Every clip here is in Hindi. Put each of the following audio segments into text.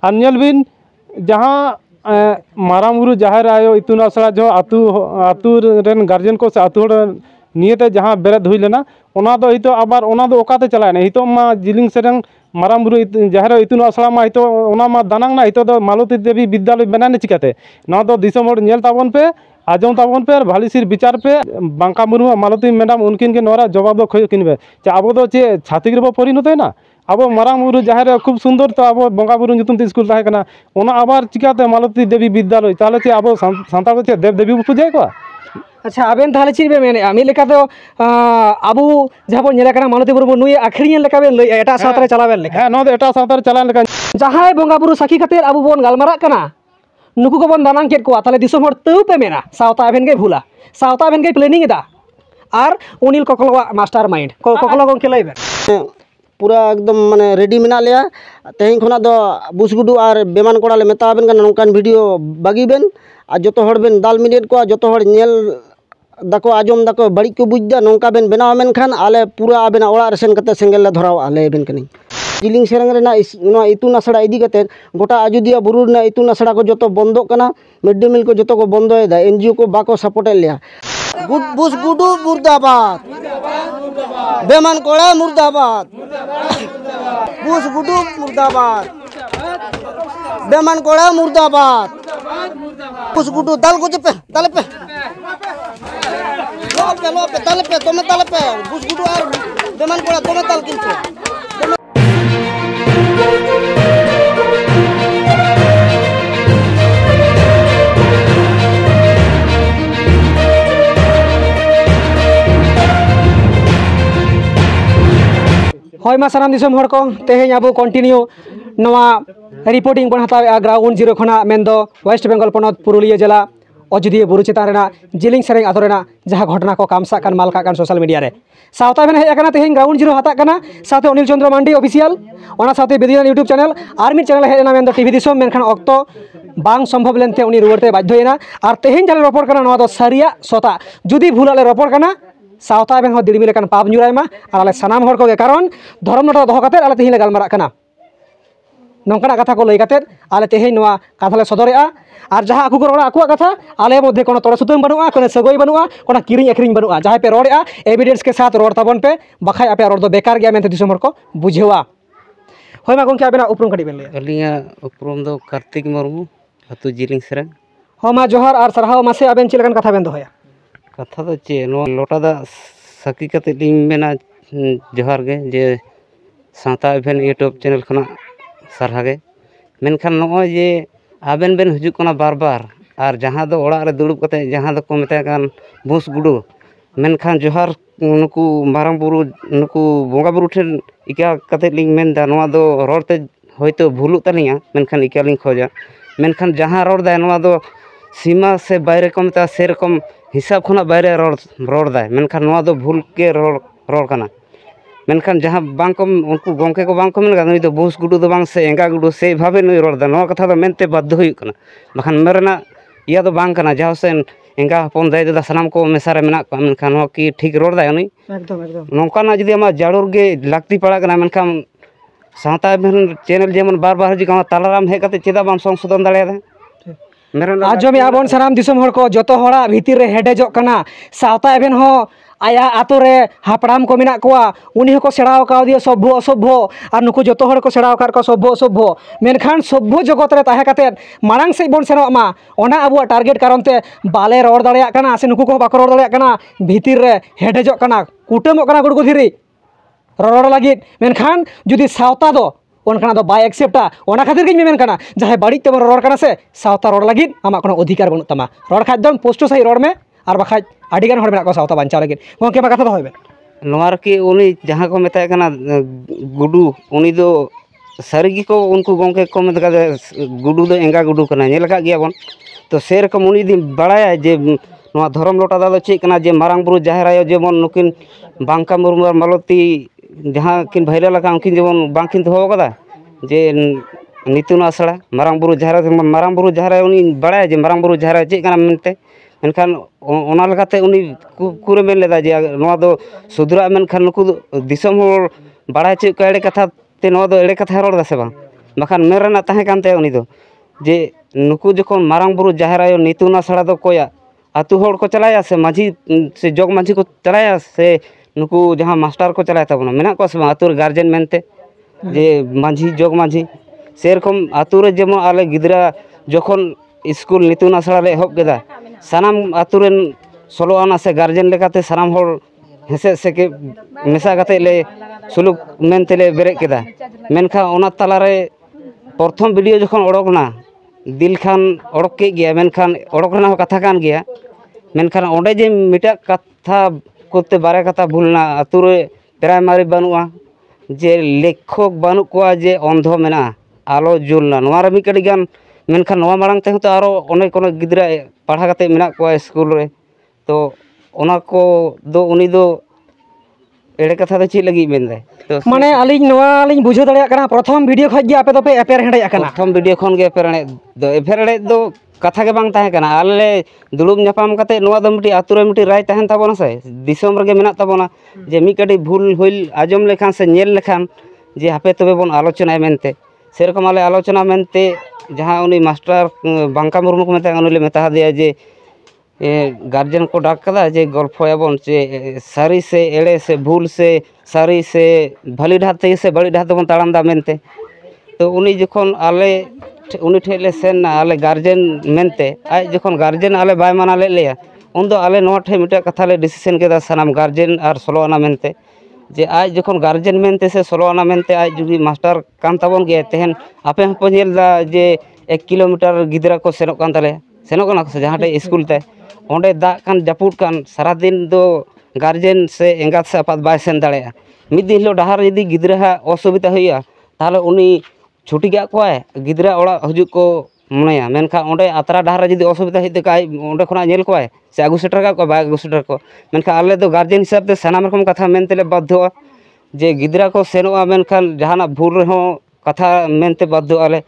और नेल बिन जहाँ मारांग बुरु जाहिर आयो इतुन आसड़ा जो आतु आतु रेन गार्जियन को से आतु नियते जहाँ बेरेद हुई लेना ओना दो हितो आबार ओना दो ओकाते चलायना हितो मा जिलिंग सेरंग मारांग बुरु जाहिर इतुन आसड़ा मा हितो ओना मा दानांग ना हितो दो मालती देवी विद्यालय बनाने चिकाते ना दो दिसम हर नेल ताबन पे आजम ताबन पे भाली सिर विचार पे बांका मुर्मू मालती मैडम उनकिन के नोरा जवाब दो खोय किनबे चे आबो दो चे छात्री रे परिणत ना अब मारांग बुरु जाहिर खूब सुंदर तो अब बंगा बुरु ᱧᱩᱛᱩᱢ ᱛᱮ स्कूल ताहे कना ओना आबार चिकाते मालती देवी विद्यालय ताले चे अब सांताल चे देव देवी पूजा को। अच्छा आबेन ताले ची बे मेने आमी लेका तो आबू जहां बन नेला कना मालती बुरु नुई आखरियन लेका बे लई एटा सावतारे चलावेन लेका नो एटा सावतारे चलान लेका जहां बंगा बुरु साखी खातिर आबू बोन गालमारा कना नुकु को बन दानां केट को ताले दिसम हर तौ पे मेना सावता आबेन गे भूला सावता आबेन गे प्लानिंग एदा आर उनिल कोकलवा मास्टर माइंड कोकलो गंके लइबे पूरा एकदम माने रेडी मेना लिया तेहन खुना दो बुसगुडू और बेमान कोड़ा ले मेताबेन कना नोंकान वीडियो बागी बेन आ जतो हर बेन दाल मिलेट को जतो हर नेल दाको आजम दाको बड़ी को बुझदा नोंका बेन बनाव मेन खान आले पूरा आबेना ओड़ा रेसेन कते सेंगेल ले धराव आले बेन कनी जिलिंग सेरंग रेना इतुन आसड़ा इदी कते गोटा आजुदिया बुरु रेना इतुन आसड़ा को जतो बंदो कना मिड डे मील को जतो को बंदोएदा एनजीओ को बाको सपोर्ट लिया बुसगुडू मुर्दाबाद बेमान कोड़ा मुर्दाबाद बुसगुडू मुर्दाबाद बेमान कोड़ा मुर्दाबाद बुसगुडू दाल को पे ताले पे लो पे ताले पे तुम्हें ताले पे बुसगुडू और बेमान कोड़ा तुम्हें ताल किनते हय मा सानाम दिसम हर को तेहें आबो कंटिन्यू नवा रिपोर्टिंग बन हतावे ग्राउंड जीरो खना मेंदो वेस्ट बेंगल पनत पुरुलिया जिला अजोदिया बुरु चेतान रेना जिलिंग सेरेंग आतो रेना जहां घटना को कामसा कान मालका कान सोशल मीडिया रे सावता बेन हेज तेहें ग्राउंड जीरो हता कना साथे अनिल चंद्र मांडी ऑफिशियल ओना साथे बेदियान यूट्यूब चैनल आर मिड चैनल हेजना मेंदो टीवी दिसम मेनखान ऑक्तो बांग संभव लेनते उनी रुवारते बाध्ययना आर तेहें जाले रपोर कना नवा दो सारिया सोता जुदी भूलाले रपोर कना सावता बेन हो दिलमी लेकान पाप ᱧᱩᱨᱟᱭᱢᱟ ᱟᱨ ᱟᱞᱮ ᱥᱟᱱᱟᱢ ᱦᱚᱲ ᱠᱚᱜᱮ ᱠᱟᱨᱚᱱ ᱫᱷᱚᱨᱚᱢ ᱱᱚᱴᱟ ᱫᱚᱦᱚ ᱠᱟᱛᱮ ᱟᱞᱮ ᱛᱮᱦᱮᱧ ᱞᱮ ᱜᱟᱞᱢᱟᱨᱟᱜ ᱠᱟᱱᱟ ᱱᱚᱝᱠᱟᱱᱟᱜ ᱠᱟᱛᱷᱟ ᱠᱚ ᱞᱟᱹᱭ ᱠᱟᱛᱮ ᱟᱞᱮ ᱛᱮᱦᱮᱧ ᱱᱚᱣᱟ ᱠᱟᱛᱷᱟ ᱞᱮ ᱥᱚᱫᱚᱨᱮᱜᱼᱟ ᱟᱨ ᱡᱟᱦᱟᱸ ᱟᱠᱚ ᱠᱚ ᱨᱚᱲᱟ ᱟᱠᱚᱣᱟᱜ ᱠᱟᱛᱷᱟ ᱟᱞᱮ ᱢᱚᱫᱽᱫᱷᱮ ᱠᱳᱱᱳ ᱛᱚᱲᱮ ᱥᱩᱛᱟᱹᱢ ᱵᱟᱹᱱᱩᱜᱼᱟ ᱠᱳᱱᱳ ᱥᱟᱹᱜᱟᱹᱭ ᱵᱟᱹᱱᱩᱜᱼᱟ ᱠᱳᱱᱳ ᱠᱤᱨᱤᱧ ᱟᱹᱠᱷᱨᱤᱧ ᱵᱟᱹᱱᱩᱜᱼᱟ ᱡᱟᱦᱟᱸᱭ ᱯᱮ ᱨᱚᱲᱮᱜᱼᱟ ᱮᱵᱤᱰᱮᱱᱥ के साथ ᱨᱚᱲ ᱛᱟᱵᱚᱱ ᱯᱮ ᱵᱟᱠᱷᱟᱡ ᱟᱯᱮᱭᱟᱜ ᱨᱚᱲ ᱫᱚ ᱵᱮᱠᱟᱨ ᱜᱮᱭᱟ ᱢᱮᱱᱛᱮ ᱫᱤᱥᱚᱢ ᱦᱚᱲ ᱠᱚ ᱵᱩᱡᱷᱟᱹᱣᱟ ᱦᱳᱭ ᱢᱟ ᱜᱚᱝᱠᱮ ᱟᱵᱮᱱᱟᱜ ᱩᱯᱨᱩᱢ ᱠᱟᱹᱴᱤᱡ ᱵᱮᱱ ᱞᱟᱹᱭᱟ ᱟᱹᱞᱤᱧᱟᱜ ᱩᱯᱨᱩᱢ ᱫᱚ ᱠᱟᱨᱛᱤᱠ ᱢᱩᱨᱢᱩ ᱟᱹᱛᱩ ᱡᱤᱞᱤᱝ ᱥᱮᱨᱮᱝ ᱦᱳᱭ ᱢᱟ ᱡᱚᱦᱟᱨ ᱟᱨ ᱥᱟᱨᱦᱟᱣ ᱢᱟᱥᱮ ᱟᱵᱮᱱ ᱪᱮᱫ ᱞᱮᱠᱟᱱ ᱠᱟᱛᱷᱟ ᱵᱮᱱ ᱫᱚᱦᱚᱭᱟ ᱠᱟᱛᱷᱟ ᱫᱚ ᱪᱮᱫ ᱱᱚᱣᱟ ᱞᱚᱴᱟ ᱫᱟᱜ ᱥᱟᱹᱠᱷᱤ ᱠᱟᱛᱮ ᱞᱤᱧ ᱢᱮᱱᱟ ᱡᱚᱦᱟᱨ ᱜᱮ ᱡᱮ ᱥᱟᱶᱛᱟ ᱤᱵᱷᱮᱱ ᱤᱭᱩᱴᱩᱵᱽ ᱪᱮᱱᱮᱞ ᱠᱷᱚᱱᱟᱜ ᱥᱟᱨᱦᱟᱣ ᱜᱮ ᱢᱮᱱᱠᱷᱟन ᱱᱚᱜᱼᱚᱭ ᱡᱮ ᱟᱵᱮᱱ ᱵᱮᱱ ᱦᱤᱡᱩᱜ ᱠᱟᱱᱟ ᱵᱟᱨ ᱵᱟर ᱟᱨ ᱡᱟᱦᱟᱸ ᱫᱚ ᱚᱲᱟᱜ ᱨᱮ ᱫᱩᱲᱩᱵ ᱠᱟᱛᱮ ᱡᱟᱦᱟᱸ ᱫᱚᱠᱚ ᱢᱮᱛᱟᱜ ᱠᱟᱱ ᱵᱩᱥ ᱜᱩᱰᱩ ᱢᱮᱱᱠᱷᱟन ᱡᱚᱦᱟᱨ ᱱᱩᱠᱩ ᱢᱟᱨᱟᱝ ᱵᱩᱨᱩ ᱱᱩᱠᱩ ᱵᱚᱸᱜᱟ ᱵᱩᱨᱩ ᱴᱷᱮᱱ ᱤᱠᱟ ᱠᱟᱛᱮ ᱞᱤᱧ ᱢᱮᱱᱫᱟ ᱱᱚᱣᱟ ᱫᱚ ᱨᱚᱲᱛᱮ ᱦᱚᱭᱛᱳ ᱵᱷᱩᱞᱩᱜ ᱛᱟᱹᱞᱤᱧᱟ ᱢᱮᱱᱠᱷᱟन ᱤᱠᱟ ᱞᱤᱧ ᱠᱷᱚᱡᱟ ᱢᱮᱱᱠᱷᱟन ᱡᱟᱦᱟᱸ ᱨᱚᱲᱫᱟᱭ ᱱᱚᱣᱟ ᱫᱚ ᱥᱤᱢᱟ ᱥᱮ ᱵᱟᱭᱨᱮ ᱠᱚ ᱢᱮᱛᱟᱜᱼᱟ ᱥᱮᱨᱚᱠᱚᱢ हिसाब खुना बाहर रड़दाय मेनखान नोआ दो भूल के रड़ कना मेनखान जहाँ बांग को उनको गंके को बांग को मेन नुई दो बुस गुडू दो बांग से एंगा गुडू से भावे नुई रड़दा नोआ कथा दो मेनते बाध्य हुई कना बखान मेरेना इया दो बांग कना जहाँ से एंगा हपन दाई दादा सनाम को मेसारे मेना मेनखान नोआ की ठीक रड़दा नुई एकदम एकदम नोंकाना जदि आमा जाड़ुर गे लाक्ति पड़ा कना मेनखान सावता इभेन चैनल जेमन बार बार हिजुग कना तालाराम हेज कते चेदा बाम संशोधन दाड़ेयादा आजमे आबन सानाम दिसम हर को जतो हड़ा भीतर रे हेडेजो कना सावता इभेन हो आया आतो रे हापड़ाम को मेना कोआ उनी को सेड़ाव का दियो सभ्य असभ्य और नुकु जतो हड़ को सेड़ाव कर को सभ्य असभ्य मेनखान सभ्य जगत रे ताहे काते मारांग से बन सेनो मा ओना आबुआ टारगेट कारण ते बाले रड़ दाड़िया कना से नुकु को बाको रड़ दाड़िया कना भीतर रे हेडेजो कना कुटमो कना गुडगु धीरी रड़ लागित मेनखान जुदी सावता दो उनखाना दो बाय एक्सेप्टा ओना खातिर गिन मेन कना जहां बाड़ी ते रड़ कना से सावता रड़ लागित आमा कोनो अधिकार बनु तमा रड़ खादम पोस्ट सही रड़ में और बाखाज आडिगान हड़ मेना को सावता बांचा लागित गोंके मा कथा दो होइबे नोआर की उनी जहां को मेता कना गुडू उनी दो सारिगी को उनको गोंके को मेता गुडू दो एंगा गुडू कना नेल का गया बन तो सेरकम उनी दिन बड़ाया जे नोआ धर्म लोटा दा चे कना जे मारांग बुरु जाहिर आयो जेमन नुकिन बांका मुर्मू मालती जहाँ किन भैरा लगा उनकिन जेमन बांकिन दो कदा जे नितुन आसड़ा मारांग बुरु जाहिर उनी बड़ाया जे मारांग बुरु जाहिर चे कना मेनते मेनखान ओना लगाते उनी कुरे मेन लेदा जे नोआ दो सुधरा मेनखान नुकु दिसम होर बड़ाय चे को एड़े कथा ते नोआ दो एड़े कथा रड़ दा से बांग बाखान मेन रेना ताहे कान ताया उनी दो जे नुकु जखन मारांग बुरु जाहेर आयो नीतुन आसड़ा दो कोया आतु होड़ को चलाया से माझी से जग माझी को चलाया से नुकु जहाँ मास्टर को चलाया तबना मेना को से आतुर गार्जेन मेनते जे माझी जग माझी सेरकम आतुरे जेमन आले गिदरा जखन स्कूल नीतुन आसड़ा ले एहब केदा सानाम आतुरेन 16 आना से गार्जेन लेकाते सानाम होड़ हेसे से के मेसा काते ले सुलुक मेनते ले बेरे केदा मेनखा ओना तलारे प्रथम वीडियो जखन ओडोकना दिल खान ओडोक के गया मेनखान ओडोक रेना कथा कान गया मेनखान ओंडे जे मिटा कथा कोते बारे कथा भूलना आतुरे प्राइमारी बानुआ जे लेखक बानु कोआ जे अंधो मेना आलो जुलना नोआ रे मिकड़ी गान मेनखान नोआ मांग ते तो आरो अनेक अनेक गिदरा पढ़ा काते मेना कोआ स्कूल रे तो ओना को दो उनी दो एड़े कथा दो ची लगी मेन दे तो माने अलिंग नोआ अलिंग बुझो दड़िया कना प्रथम वीडियो खज गे आपे दोपे एपेर हेडे कना प्रथम वीडियो खन गे एफेरड़े दो कथा के बांग ताहे कना आले दुलुब न्यापाम काते नोआ दो मिटी आतुरे मिटी राय ताहेन ताबोना से दिसोम रगे मेना ताबोना जे मी कडी भूल होइल आजम लेखान से नेल लेखान जे हापे तबे बोन आलोचना मेनते सेरकम आले आलोचना मेनते जहाँ उनी मास्टर बांका मुर्मू को मेता उनी ले मेता दिया जे गार्जियन को डाक कदा जे गल्फयाबन जे सारी से एड़े से भूल से सारी से भली ढाह ते से बड़ी ढाह तबन ताड़ाम दा मेनते तो उनी जखन आले उनी ठेले सेन आले गार्जियन मेनते आज जखन गार्जियन आले बाय माना ले लेया उन दो आले नोआ ठे मिटा कथा ले डिसीजन केदा सानाम गार्जियन आर 16 आना मेनते जे आज जखन गार्जियन मेनते से 16 आना मेनते आज जुदी मास्टर कान ताबन गे तेहन आपे हपो नेल दा जे 1 किलोमीटर गिदरा को सेनोक कान ताले सेनोक कना से जहाँ टे स्कूल ते ओंडे दा कान जापुट कान सारा दिन दो गार्जियन से एंगात से आपात बाय सेन दाड़े मिद दिन हिलो डहार यदि गिदरा असुविधा हुआ ताहले उनी छुटी गया कोय गिदरा ओड़ा हजु को मनेया मेनखा ओंडे आतरा डहार यदि असुविधा हिते काय ओंडे खना नेल कोय से आगु सेटर का को बाय आगु सेटर को मेनखा आले दो गार्जियन हिसाब ते सानाम रकम कथा मेनतेले बाध्य जे गिदरा को सेनोआ मेनखान जहाना भूल रहो कथा मेनते बाध्य आले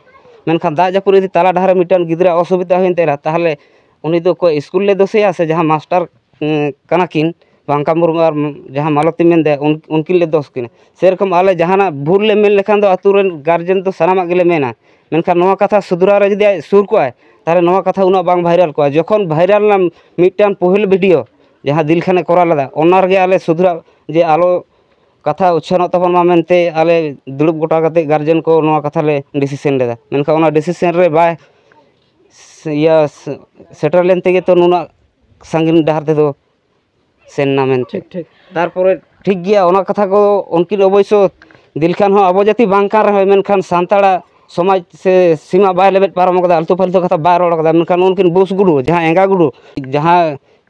मेनखान दा जापुर यदि ताला डहार मिटन गिदरा असुविधा हुइन तेला ताहले उनी दो को स्कूल ले दोसेया से जहाँ मास्टर कनाकिन बांका मुर्मू और जहाँ मालती मेन दे उनकिन ले दोस किन सेरकम आले जहाँ भूल ले मेन लेखान दो आतुरेन गार्जियन तो सानामा गेले मेना मेनखान नोआ कथा सुधरा रे जदि सुर को तारे नोआ कथा उना बांग भाइराल को जखन भाइराल ना मिटान पहिल वीडियो जहाँ दिल खाने करा लदा ओनार गे आले सुधरा जे आलो कथा उच्छानो तबन मा मेनते आले दुड़ुब गोटा कते गार्जियन को नोआ कथा ले डिसीजन लेदा मेनखान ओना डिसीजन रे बाय या सेटर लेन तेगे तो नुना संगिन डहार ते दो सेन ना मेन ठीक ठीक तारपरे ठीक गया ओना कथा को उनकिन अवश्य दिलखान हो आबो जाति बांकार रहे मेनखान सांताड़ा समाज से सीमा बाय लेबेट पारम कदा अल्तु फालतु कथा बाय रोड कदा मेनखान उनकिन बुस गुडू जहाँ एंगा गुडू जहाँ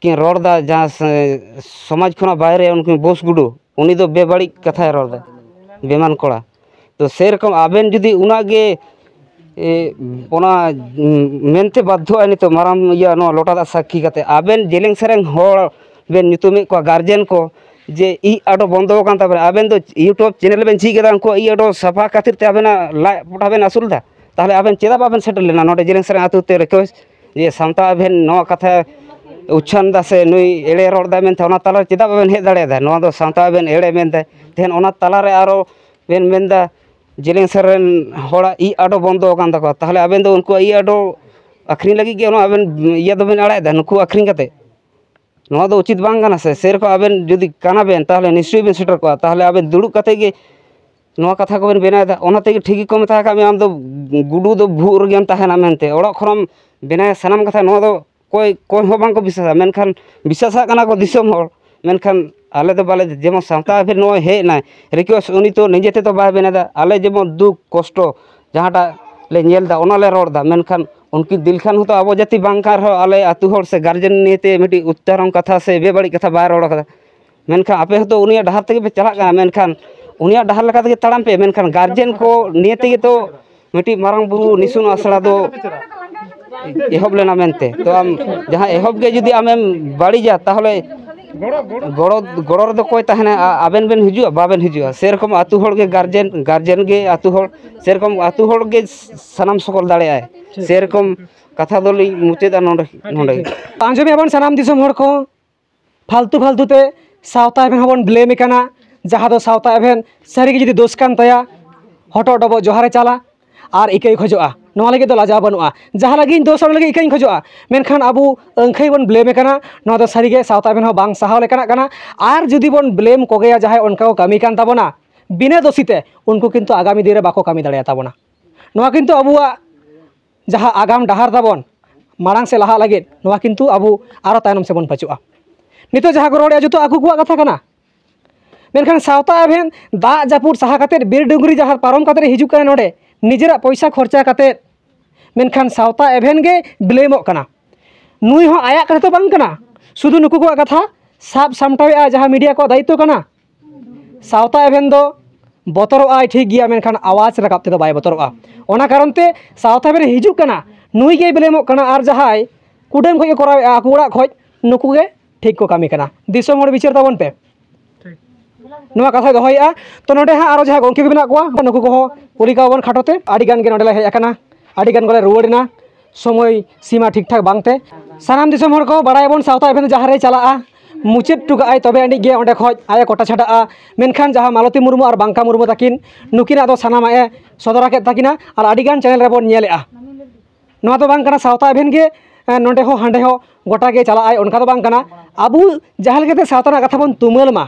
कि रोडदा जहाँ समाज खना बाहरे उनकिन बुस गुडू उनी दो बेबाड़ी कथा रोडदा बेमान कोड़ा तो सेरकम आबेन जुदी उनागे ओना मेनते बाध्य नितो माराम या नो लोटा दा साक्षी काते आबेन जेलेंग सेरेंग होड़ बेन नितुमे को गार्जियन को जे ई आडो बंदो कान ताबे आबेन दो यूट्यूब चैनल बेन छी केदा को ई आडो सफा खातिर ते आबेना लाई पोटा बेन असुल दा ताहले आबेन चेदा बाबेन सेटल लेना नोडे जेलेंग सेरेंग आतु ते रिक्वेस्ट जे सामता आबेन नो कथा उच्छान दा से नुई एड़े रोड दा मेन ओना ताला चेदा बाबेन हे दाड़े दा नो दो सामता आबेन एड़े मेन दा तेन ओना ताला रे आरो बेन मेन दा जेलेंग सेरेन होड़ा ई आडो बंदो कान तको ताहले आबेन दो उनको ई आडो आखरिन लगी गे ओना आबेन इया दो बेन आड़ाय दा नुकु आखरिन काते नोआ दो उचित बांग गाना से सेरको आबेन जदि काना बेन ताहले निश्चय बेन सेटर को ताहले आबेन दुड़ुब काते गे नोआ कथा को बेन बेनाय दा ओना तेगे ठीक को मेता का आम दो गुडू दो भूर गेम ताहेना मेनते ओड़ा खरम बेनाय सनाम कथा नोआ दो कोई कोई हो बांग को विश्वासा मेनखान विश्वासा काना को दिसम होड़ मेनखान आले दो बाले जेमन सामता फिर नोआ हे ना रिक्वेस्ट उनी तो निजेते तो बाय बेना दा आले जेमन दुख कष्ट जहाँटा ले नेल दा ओना ले रोड दा मेनखान उनकी दिल खान हो तो आबो जाति बांकार हो आले आतु होड़ से गार्जियन नेते मिटी उच्चारण कथा से बेबाड़ी कथा बाय रोड कथा मेनखान आपे हो तो उनिया डहार तेगे पे चला का मेनखान उनिया डहार लका तेगे ताड़ाम पे मेनखान गार्जियन को नियते तो मिटी मारांग बुरु निसुन आसड़ा दो एहब लेना मेनते तो आम जहाँ एहब गे जुदी आमेम बाड़ी जा ताहले गड़ो गड़ो दो कोई ताहने आबेन बेन हिजुआ बाबेन हिजुआ सेरकम आतु होड़ गे गार्जियन गे आतु होड़ सेरकम आतु होड़ गे सनाम सकल दाड़े आए सेरकम कथा दोली मुचेदा नोंडे नोंडे आंजोम याबन सनाम दिसम होड़ को फालतू फालतू ते सावता एबेन हबन ब्लेम एकाना जहाँ दो सावता एबेन सारी गे जुदी दोष कान तया हटो डबो जोहारे चाला ᱟᱨ ᱤᱠᱟᱹᱭ ᱠᱷᱚᱡᱚᱜᱼᱟ ᱱᱚᱣᱟ ᱞᱟᱹᱜᱤᱫ ᱫᱚ ᱞᱟᱡᱟᱣ ᱵᱟᱹᱱᱩᱜᱼᱟ ᱡᱟᱦᱟᱸ ᱞᱟᱹᱜᱤᱫ ᱫᱳᱥ ᱦᱚᱲ ᱞᱟᱹᱜᱤᱫ ᱤᱠᱟᱹᱧ ᱠᱷᱚᱡᱚᱜᱼᱟ ᱢᱮᱱᱠᱷᱟन ᱟᱵᱚ ᱟᱹᱝᱠᱷᱟᱹᱭ ᱵᱚᱱ ᱵᱞᱮᱢᱮ ᱠᱟᱱᱟ ᱱᱚᱣᱟ ᱫᱚ ᱥᱟᱹᱨᱤᱜᱮ ᱥᱟᱶᱛᱟ ᱟᱵᱮᱱ ᱦᱚᱸ ᱵᱟᱝ ᱥᱟᱦᱟᱣ ᱞᱮᱠᱟᱱᱟᱜ ᱠᱟᱱᱟ ᱟᱨ ᱡᱩᱫᱤ ᱵᱚᱱ ᱵᱞᱮᱢ ᱠᱚᱜᱮᱭᱟ ᱡᱟᱦᱟᱸᱭ ᱚᱱᱠᱟ ᱠᱚ ᱠᱟᱹᱢᱤ ᱠᱟᱱ ᱛᱟᱵᱚᱱᱟ बिना दोषीते उनको किंतु आगामी दिन में बाको कमी दाड़े ताबोना नोआ किंतु अबुआ जहाँ आगाम डहार ताबोन माड़ांग से लहा लगे नोआ किंतु अबु आरो तायनम से बन पचुआ नितो जहाँ को रोड़े जुतो आकु कुआ कथा कना मेनखान सावता एभेन दा जापुर सहा कते बीर डुंगरी जहाँ पारम कते हिजुक कना नोडे निजेरा पैसा खर्चा कते मेनखान सावता एभेन गे ब्लेमो कना नुई हो आया कथा तो बांग कना शुधु नुकु कुआ कथा साब सामटावे जहाँ मीडिया को दायित्व कना सावता एभेन दो बतरोआ ठीक गया मेनखान आवाज रकाब ते दो बाय बतरोआ ओना कारण ते सावता एभेन हिजुक कना नुई गे ब्लेमो कना आर जहाय कुडेम खय करावे आकु ओड़ा खय नुकु गे ठीक को कामी कना दिसोम हर बिचार ताबन पे नोआ कथा दोहया तो नोडे हा आरो जहां गंके बिना कोआ नुकु को पुलिका बन खाटोते आडी गान गे नोडे हेज आकना आडी गान गले रुवाड़ना समय सीमा ठीक ठाक बांगते सानाम दिसोम हर को बाड़ाय बन सावता एभेन जहां रे चलाआ मुचाद टुकाय तबे आनी गे ओंडे खय आया कोटा छाड़ा मेनखान जहां मालती मुर्मू और बांका मुर्मू ताकिन नुकिना दो सानामाए सदरा के ताकिना और आडीगान चैनल रे बन नेलेआ नोआ तो बांग कना सावता एभेन गे नोंडे हो हांडे हो गोटा गे चलाय उनका तो बांग कना आबू जहां लेते सावता कथा बन तुमल मा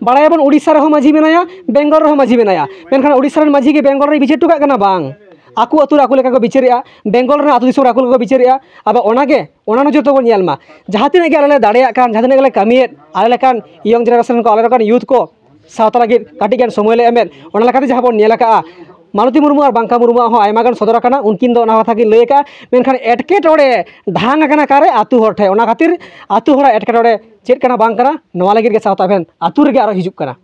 बाड़ाय बन उड़ीसा रे हो माझी मेनाया बेंगल रे हो माझी मेनाया मेनखान उड़ीसा रे माझी गे बेंगल रे बिचार टुका कना बांग आकु अतु आकु लेका को बिचारिया बेंगल रे अतु दिसोम आकु को बिचारिया अब ओनागे ओनानो जतो बन नेलमा जहां तिना गे आले दाड़ेया कान जहां तिना गे कामियेत आले लेकान यंग जनरेशन को आले लेकान यूथ को सावता लगे काटी गान समय ले एमेन ओना लेकाते जहां बन नेलका मालती मुर्मू और बांका मुर्मू हो आयमा गान सदर कना उनकिन दो ना कथा कि लैका मेनखान एटके टोड़े धांग कना कारे आतु हर ठे ओना खातिर आतु हरा एटके टोड़े चेत कना बांग कना नोआ लगे गे सावता एभेन आतु रे गे आरो हिजुक कना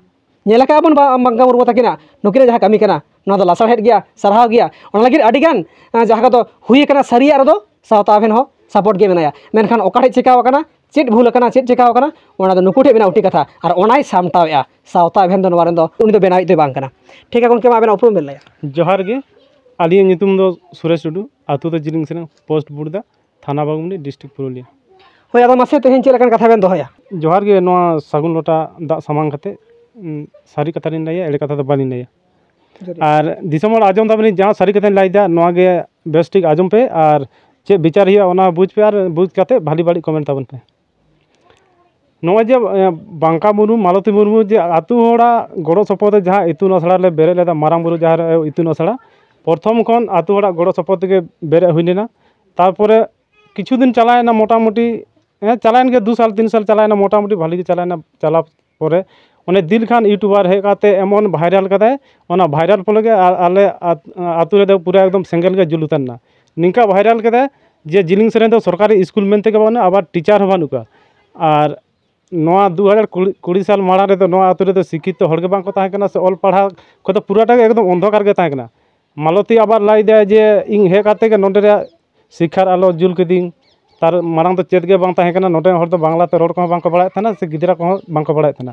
नेलका बन बांका मुर्मू ताकिना नुकिन जहां कामी कना नोआ दो लासार हेड गया सरहाव गया ओना लगे आडी गान जहां दो हुई कना सरिया रे दो सावता एभेन हो सपोर्ट गे मेनाया मेनखान ओकाठे चिकाव कना चेत भूल कना चेत चिकाव कना ओना दो नुकुठे बिना उठी कथा और ओनाय सामटावेआ सावता एभेन दो नोआ रेन दो उनी दो बेनाई दो बांग कना ठीक है गंके मा आबेन उपरुम बेन लाया जोहार गे आलिया नितुम दो सुरेश टुडू आतु दो जिलिंग सेना पोस्ट बुड़दा थाना बागमुंडी डिस्ट्रिक्ट पुरुलिया होय आदो मासे तेहेन चेल लेकान कथा बेन दोहया जोहार गे नोआ सागुन लोटा दा सामांग कते सारी कथा लिन लाया एड़े कथा दो बालिन लाया और दिसोम आजम दाबनी जहाँ सारी कथा लाइदा नोआ गे बेस ठीक आजम पे और चे विचार हिया ओना बुझ पे और बुझ कते भाली बाड़ी कमेंट ताबन पे नोआ जे बांका मुर्मू मालती मुर्मू जे आतु होड़ा गड़ो सपोद जहाँ इतुन असड़ा ले बेरे लेदा मारांग बुरु जहाँ इतुन असड़ा प्रथम खन आतु होड़ा गड़ो सपोद के बेरे हुई लेना तारपरे किछु दिन चलायना मोटामुटी चलायन के 2 साल 3 साल चलायना मोटामुटी भाली के चलायना चला परे ओने दिल खान यूट्यूबर हे काते एमन भाइरल कदाय ओना भाइरल पलगे आले आतु रे पूरा एकदम सेंगल के जुलुतना निंका भाइरल कदाय जे जिलिंग सेरेन दो सरकारी स्कूल मेनते के बाने आबार टीचर हो बानुका और नोआ 2020 साल माड़ा रे दो नोआ आतु रे दो शिक्षित हड़ के बांग को ताहे कना से ऑल पढ़ा को तो पूराटा एकदम अंधकार के ताहे कना मालती आबार लाई दे जे इन हे काते के नोंडे रे शिक्षार आलो जुल केदिन तार मारांग तो चेत के बांग ताहे कना नोंडे हड़ तो बांगला ते रोड को बांग को बड़ाय थाना से गिदरा को बांग को बड़ाय थाना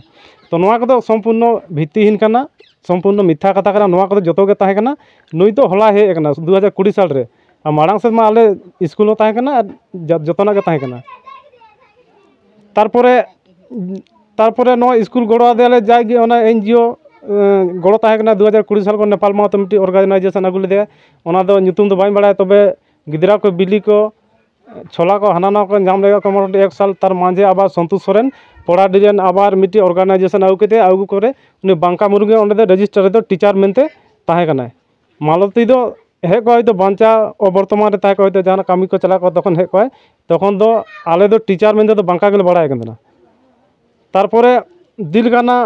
तो नोआ को संपूर्ण भित्तिहीन कना संपूर्ण मिथ्या कथा कना नोआ को जतो के ताहे कना नुई तो हला हे कना 2020 साल रे मारांग से मा आले स्कूल हो ताहे कना जतना के ताहे कना तारपरे नो स्कूल गड़ो देले जागे ओना एनजीओ गड़ो ताहे कना 2020 साल को नेपाल मा तो मिट्टी ऑर्गेनाइजेशन आगु लेदे ओना दो nyutum दो बाई बड़ाय तबे गिदरा को बिली को छोला को हाना को नाम लेगा को मोटे 1 साल तार मांझे आबार संतोष सोरेन पड़ा डिजाइन आबार मिट्टी ऑर्गेनाइजेशन आगु केते आगु करे उनी बांका मुर्गे ओंडे दो रजिस्टर दो टीचर मेनते ताहे कना मालती दो हे को तो बांचा वर्तमान रे ताहे को तो जाना कामी को चला को तखन हे को तखन दो आले दो टीचर मेनते तो बांका गेल बड़ाय कना तारपरे दिल गाना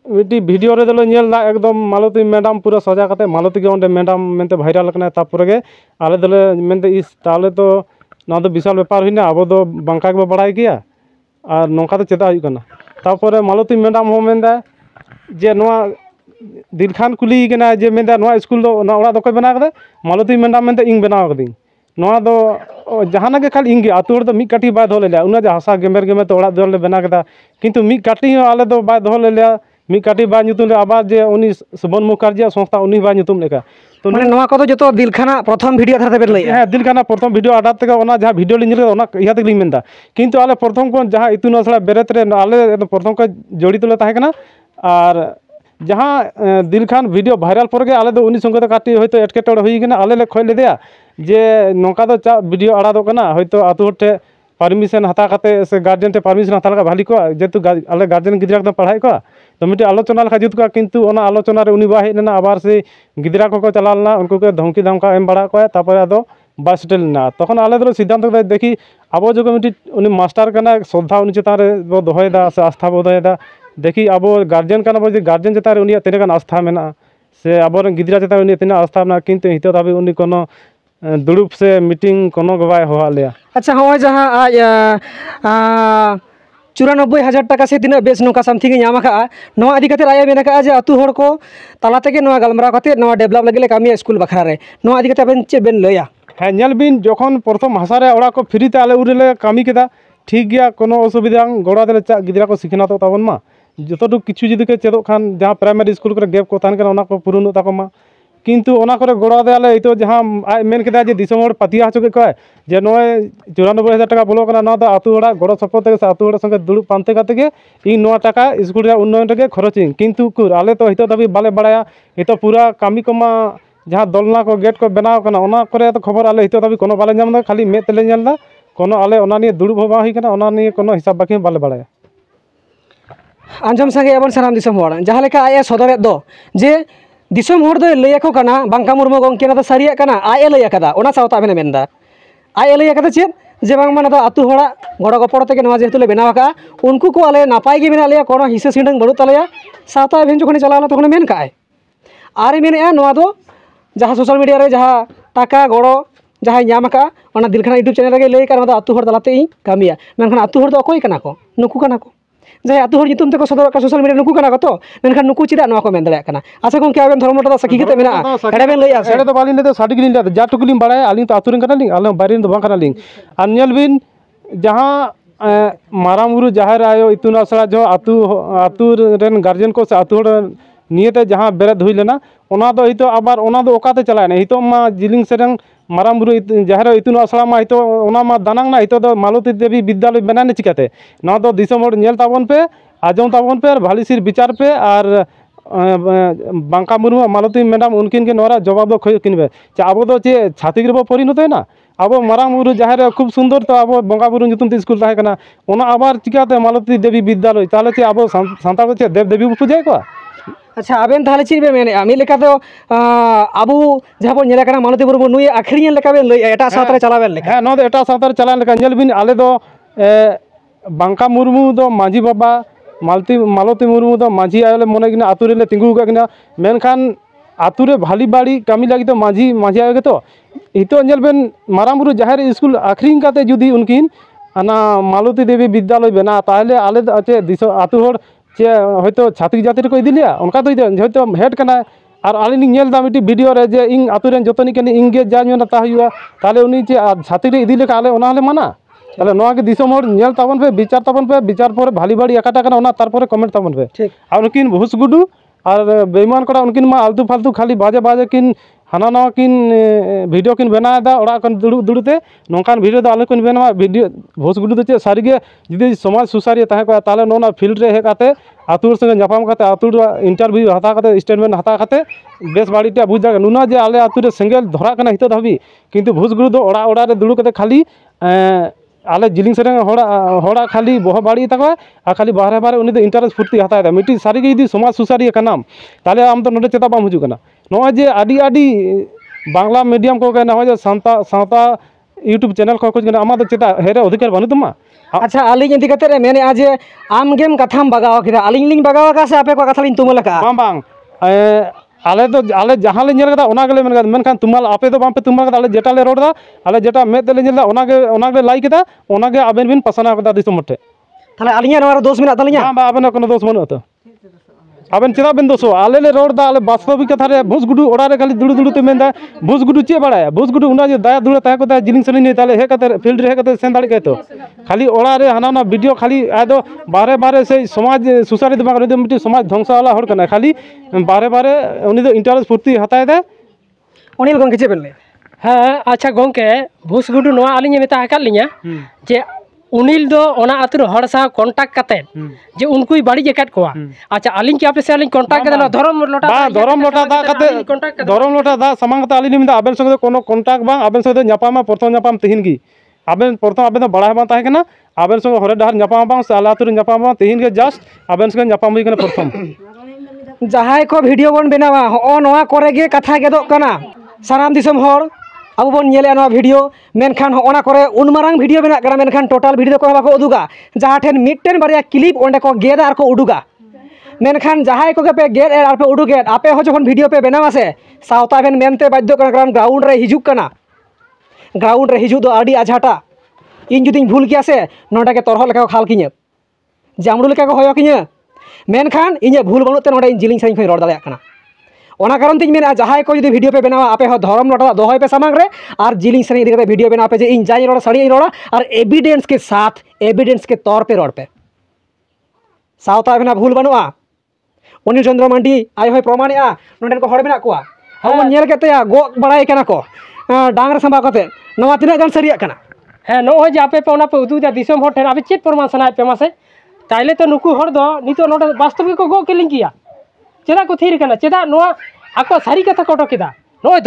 मिट्टी वीडियो रे दलो नेल दा एकदम मालती मैडम पूरा सजा कते मालती के ओंडे मैडम मेनते भाइरल कना तारपरे गे आले दले मेनते इस ताले तो ना तो विशाल व्यापार हुईना अब तो बांका के बड़ाय गया और नौका तो चेता हुई कना तारपरे मालती मैडम हो मेनदा जे नोआ दिल खान कुली कना जे मेनदा नोआ स्कूल दो ना ओड़ा दो को बना कदे मालती मैडम मेनते इंग बनाव कदिन नोआ दो जहाना के खाली इंगे आतु हर दो मी काटी बाय धो लेला उना जे हासा गेमेर गेमेर तो ओड़ा दो बना कदा किंतु मी काटी हो आले दो बाय धो लेला मी काटी बाय nyutum ले आबार जे उनी सुबन मुखर्जी संस्था उनी बाय nyutum लेका तो माने नोआ को जतो दिलखाना प्रथम वीडियो धारते बेर लई हां दिलखाना प्रथम वीडियो आडा तक ओना जहां वीडियो लिन ओना इहा तक लिन मेंदा किंतु आले प्रथम को जहां इतुन असला बेरेत रे आले प्रथम को जोड़ी तुले ताहे कना और जहाँ दिल खान वीडियो भाइरल पर आले दो उनी संगे काटी होयतो एटकेटोड़े हुई गना आले ले खोज लेदेया जे नौका दो चा वीडियो आड़ा दो कना होयतो आतु हटे परमिशन हता करते से गार्जियन टे परमिशन हता लगा भाली को जेतु आले गार्जियन गिद्रा एकदम पढ़ाई को तो मिटे आलोचना लखा जुत को किंतु ओना आलोचना रे उनी बा हेज लेना आबार से गिद्रा को चला लेना उनको के धमकी धमका एम बड़ा को तापर आदो बास सेटल ना तखन आले दो सिद्धांत देखी अब जो मिट्टी उनी मास्टर कना श्रद्धा उनी चेतान रे बो दोहयदा से आस्था बो दोहयदा देखी अब गार्जियन कना बो गार्जियन चेतान रे उनी तिना गान आस्था मेना से अब गिद्रा चेतान उनी तिना आस्था मेना किंतु हितो दाबी उनी कोनो दुड़ुब से मीटिंग कोनो गवाय होआ लिया। अच्छा हाँ जहाँ आज 94,000 टाका से तीन बेस नौका समथिंग नाम नवा इदी कते आया मेना जे अतु हर को ताला तेगे नवा गलमरा कते नवा डेवलप लगे कामी स्कूल बखरा रे नवा इदी कते बेन चे बेन लया हाँ नल बिन जखन प्रथम भाषा रे ओड़ा को फ्री ते आले उरेले कामी केदा ठीक गया कोनो असुविधा गोड़ा देले चा गिद्रा को सिखना तो ताबन मा जतटु किछु जदि के चेदो खान जहाँ प्राइमरी स्कूल करे गैप को तान kana ona को पुरुन ताको मा किंतु ओना करे गोड़ा दे आले तो जहाँ मेन केदा जे दिसम हर पातिया हचो के कय जे नय 94,000 टाका बोलो कना ना तो आतु ओड़ा गोड़ा सपोर्ट से आतु ओड़ा संगे दुड़ु पानते काते के इन नवा टाका स्कूल रे उन्नयन रे खरचिंग किंतु कुर आले तो हितो दबी बाले बड़ाया हितो पूरा कामी कोमा जहाँ दलना को गेट को बनाव कना ओना करे तो खबर आले हितो दबी कोनो बाले जामदा खाली मे तेले नेलदा कोनो आले ओना निये दुड़ु भबा हुई कना ओना निये कोनो हिसाब बाकी बाले बड़ाया आंजम संगे एबन सानाम दिसम हर जहाँ लेका आए सदर दो जे दिसम हर दो लैको कना बांका मुर्मू गंके ना तो सारिया कना आए लैया कदा ओना सावता आबेना मेनदा आए लैया कदा चेद जे बांग माना आतु हड़ा गड़ गपड़ तेगे नवा जेहेतु ले बनाव का उनको को आले नापाय गे मेना लेया कोनो हिस्सा सिंडंग बड़ू तलेया सावता भेन जखन चलावना तखन मेन काय आरे मेने नवा दो जहाँ सोशल मीडिया रे जहाँ टाका गड़ो जहाँ नाम का ओना दिलखाना यूट्यूब चैनल रे लैका ना आतु हड़ दलाते इ कामिया मेनखान आतु हड़ दो अकोय कना को नुकु कना को जहाँ आतु हड़ नितुम तेको सदर का सोशल मीडिया नुकु कना को तो मेनखान नुकु चिदा नवा को मेन दड़े कना अच्छा गंके आबेन धर्मटा दा सकी केते मेना एडे बेन लैया एडे तो बालिन दे साडी गिलिन दे जा टुकुलिन बड़ाय आलिन तो आतुरन कना लिंग आले बारिन दो बां कना लिंग आर नेल बिन जहाँ मारामुरु जाहेर आयो इतुन आसरा जो आतु रेन गार्जियन को से आतु हड़ नियते जहाँ बेरेद हुई लेना ओना दो हितो आबार ओना दो ओकाते चलायना हितो मा जिलिंग सेरंग मारामुरु जाहेर इतुन आसरा मा हितो ओना मा दानांग ना हितो दो मालती देवी विद्यालय बनाने चिकाते ना दो दिसम हड़ नेल ताबन पे आजम ताबन पे भालीसिर विचार पे और बांका मुर्मू मालती मैडम उनकिन के नोरा जवाब दो खोज किनबे चा अब दो चे छातिक रेबो परिणत ना अब मारामुरु जाहेर खूब सुंदर तो अब बंगा बुरु नितुम ते स्कूल ताहे कना ओना आबार चिकाते मालती देवी विद्यालय ताले चे अब सांताल चे देव देवी पूजाय को अच्छा आबेन ताहले चीज बे मेने आमी लेका तो आबू जहाँ बन नेला कना मालती मुर्मू नुई आखरियन लेका बेन लई एटा सावतारे चलावेन लेका हाँ नो एटा सावतारे चलावेन लेका नेल बिन आले दो बांका मुर्मू दो मांझी बाबा मालती मुर्मू दो मांझी आयोले मने किना आतु रे तिंगु किना मेनखान आतु रे भाली बाड़ी कामी लगी तो मांझी आयो गे तो हितो नेल बेन मारामुरु जाहेर स्कूल आखरिंग काते जुदी उनकिन आना मालती देवी विद्यालय बना ताहले आले चे दिसो आतु हड़ चे हयतो छात्रिक जाति को इदी लिया उनका तो हयतो हेड कना और आलिनी नेल दा मिटी वीडियो रे जे इन आतु रेन जतनी कनी इंगे जानो ता हुआ ताले उनी चे छात्रिक इदी लेका आले ओना हले माना ताले नोआ के दिसम हड़ नेल ताबन पे विचार पर भाली बाड़ी एकाटा कना ओना तारपरे कमेंट ताबन पे ठीक और उनकिन भूस गुडू और बेईमान कोड़ा उनकिन मा आलतू फालतू खाली बाजे किन हाना नवा किन वीडियो किन बनादा ओड़ा कन दुड़ुते नौकान वीडियो दा आले किन बनावा वीडियो भोस गुडू चे सारिगे जुदी समाज सुसारिया ताहे को ताले नोना फील्ड रे हे काते आतुर संगे जापाम काते आतुर इंटरव्यू हता काते स्टेटमेंट हता काते बेस बाड़ीटा बुझ जागा नुना जे आले आतुरे सेंगेल धरा कना हितो धाबी किंतु भोस गुडू दो ओड़ा रे दुड़ु काते खाली आले जिलिंग सेरेंग होड़ा खाली बह बाड़ी तक आ खाली बाहरे बाहरे उनी इंटरेस्ट फुर्ती हता मिट्टी सारी यदि समाज सुसारिया कनाम ताले आम तो नोडे चेता बाम हजु कना नोआ जे आडी आडी बांग्ला मीडियम को कहना हो जे सावता यूट्यूब चैनल को कुछ आमा तो चेता हेरे अधिकार बनु तुमा अच्छा आलिंग इदी कते रे मेने आज आम गेम कथाम बगाव केदा आलिंग लिंग बगाव का से आपे को कथा लिंग तुमल का बांग आले जहाँ ले नेल कदा ओना गेले मेनखान तुमाल आपे तो बांपे तुमाल कदा आले जेटा ले रोड दा आले जेटा मे तेले नेल दा ओना गे लाइक केदा ओना गे आबेन बिन पसना कदा दिसम मठे ताले आलिंग नोरा दोष मिना तालिया बा आबेन कोनो दोष मनु तो आबेन चेदा बेन दोषो आले ले रोड दा आले वास्तविक कथा रे भूस गुडू ओड़ा रे खाली दुड़ु ते मेंदा भूस गुडू चे बड़ाया भूस गुडू उना जे दाया दुड़ा ताहे को दा जिलिंग सनी ने ताले हे कते फील्ड रे हे कते सेन दाड़ी के तो खाली ओड़ा रे हाना ना वीडियो खाली आदो बारे से समाज सुसारी दिमाग रे मिटी समाज ध्वंस वाला हड़ कना खाली बारे उनी दो इंटरेस्ट फुर्ती हताय दे अनिल गंके चे बेन ले हाँ अच्छा गंके भूस गुडू नोआ आलिंग मेता हकाल लिया जे उनिल दो ओना आतुर हर सा कांटेक्ट काते जे उनको बाड़ी एकाट कोआ अच्छा आलिन के आपे से आलिन कांटेक्ट कदला धरम लोटा बा धरम लोटा दा कते धरम लोटा दा सामांग कते आलिन मिदा आबेन संगे कोनो कांटेक्ट बा आबेन संगे ᱧᱟᱯᱟᱢᱟ प्रथम ᱧᱟᱯᱟᱢ तिहिन गी आबेन प्रथम आबेन दो बड़ा बा ताहे कना आबेन संगे हरे डहार ᱧᱟᱯᱟᱢ बा से आला आतुर ᱧᱟᱯᱟम बा तिहिन गे जस्ट आबेन संगे ᱧᱟᱯᱟम हुई कना प्रथम जहां को वीडियो बन बनावा हो नवा करे गे कथा गेदोक कना साराम दिसम हर अब बन नेले नवा वीडियो मेनखान होना करे उन मारांग वीडियो बना कना मेनखान टोटल वीडियो को बाको उदुगा जहां ठेन मिटटेन बारिया क्लिप ओंडे को गेदा आर को उडुगा मेनखान जहां को पे गेद आर पे उडुगे आपे हो जखन वीडियो पे बनावा से सावता बेन मेनते बाध्य कना ग्राउंड रे हिजुक कना ग्राउंड रे हिजु दो आडी आझाटा इन जुदिन भूल किया से नोडा के तरह लेका खाल किने जामड़ू लेका को होयो किने मेनखान इने भूल बनुते नोडा इन जिलिंग साइन खै रोड दालिया कना ओना कारण तीन मेना जहां को जुदी वीडियो पे बनावा आपे हो धरम लोटा दोहय पे सामांग रे और जिलिंग साइन इदि वीडियो बना पे जे इन जाई रोड सड़ी रोड और एविडेंस के तौर पे रोड पे सावता बेना भूल बनुआ अनिल चंद्र मांडी आय होय प्रमाणिया नोडन को हड़ मेना कोआ हम नेल केते गो बड़ाई कना को डांगर संबा कते नवा तिना गान सरिया कना हाँ नो जे आपे पे ओना पे उदु जा दिसम हर ठेन आपे चेत प्रमाण सनाय पे मासे ताइले तो नुकु हर दो नितो नोडे वास्तविक को गो केलिंग किया चेदा को थीर कना चेदा नो आको सारी कथा कोटो किदा नो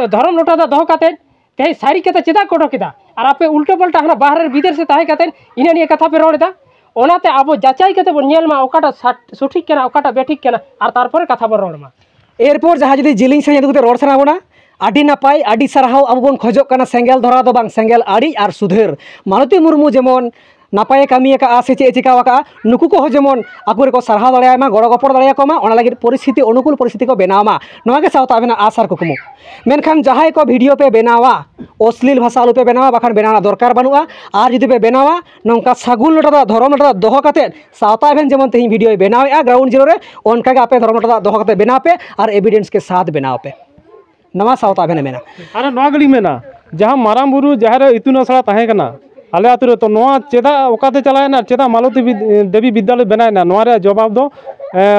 धरम लोटा दा दहो काते ते सारी कथा चेदा कोटो किदा और आपे उल्टो पल्टा हना बाहर भीतर से ताहे काते इने निये कथा पे रोड़दा ओनाते आबो जाचाई कते बन नेल मा ओकाटा सठिक केना ओकाटा बेठिक केना और तारपरे कथा बन रोड़ मा एरपोर जहां जदी जिलिंग से दुते रोड सना बोना आडी नापाय आडी सारहाव अब बन खोजोक कना सेंगेल धरा दो बांग सेंगेल आड़ी और सुधेर मालती मुर्मू जेमन नापाय कामी का से चे चिका का नुकु को जेमन आकुरे को सारहाव दाड़ायमा गड़ गपड़ दाड़ायाकोमा ओना लागि परिस्थिति अनुकूल परिस्थिति को बनावा नोआ के सावता बेना आसार कुकुमु मेनखान जहां को वीडियो पे बनावा अश्लील भाषा आलू पे बनावा बाखान बनाना दरकार बनुआ और जुदी पे बनावा नौका सागुन लोटा धरम लोटा दोहो काते सावता बेन जेमन तेही वीडियो बनावे ग्राउंड जीरो रे ओनका के आपे धरम लोटा दोहो काते बना पे और एविडेंस के साथ बनाव पे नवा सावता बेन मेना अरे नवा गली मेना जहां माराम बुरु जहां इतुन असड़ा ताहे कना आले आतु रे तो नवा चेदा ओकाते चलायना चेदा मालती देवी विद्यालय बनायना नवा रे जवाब दो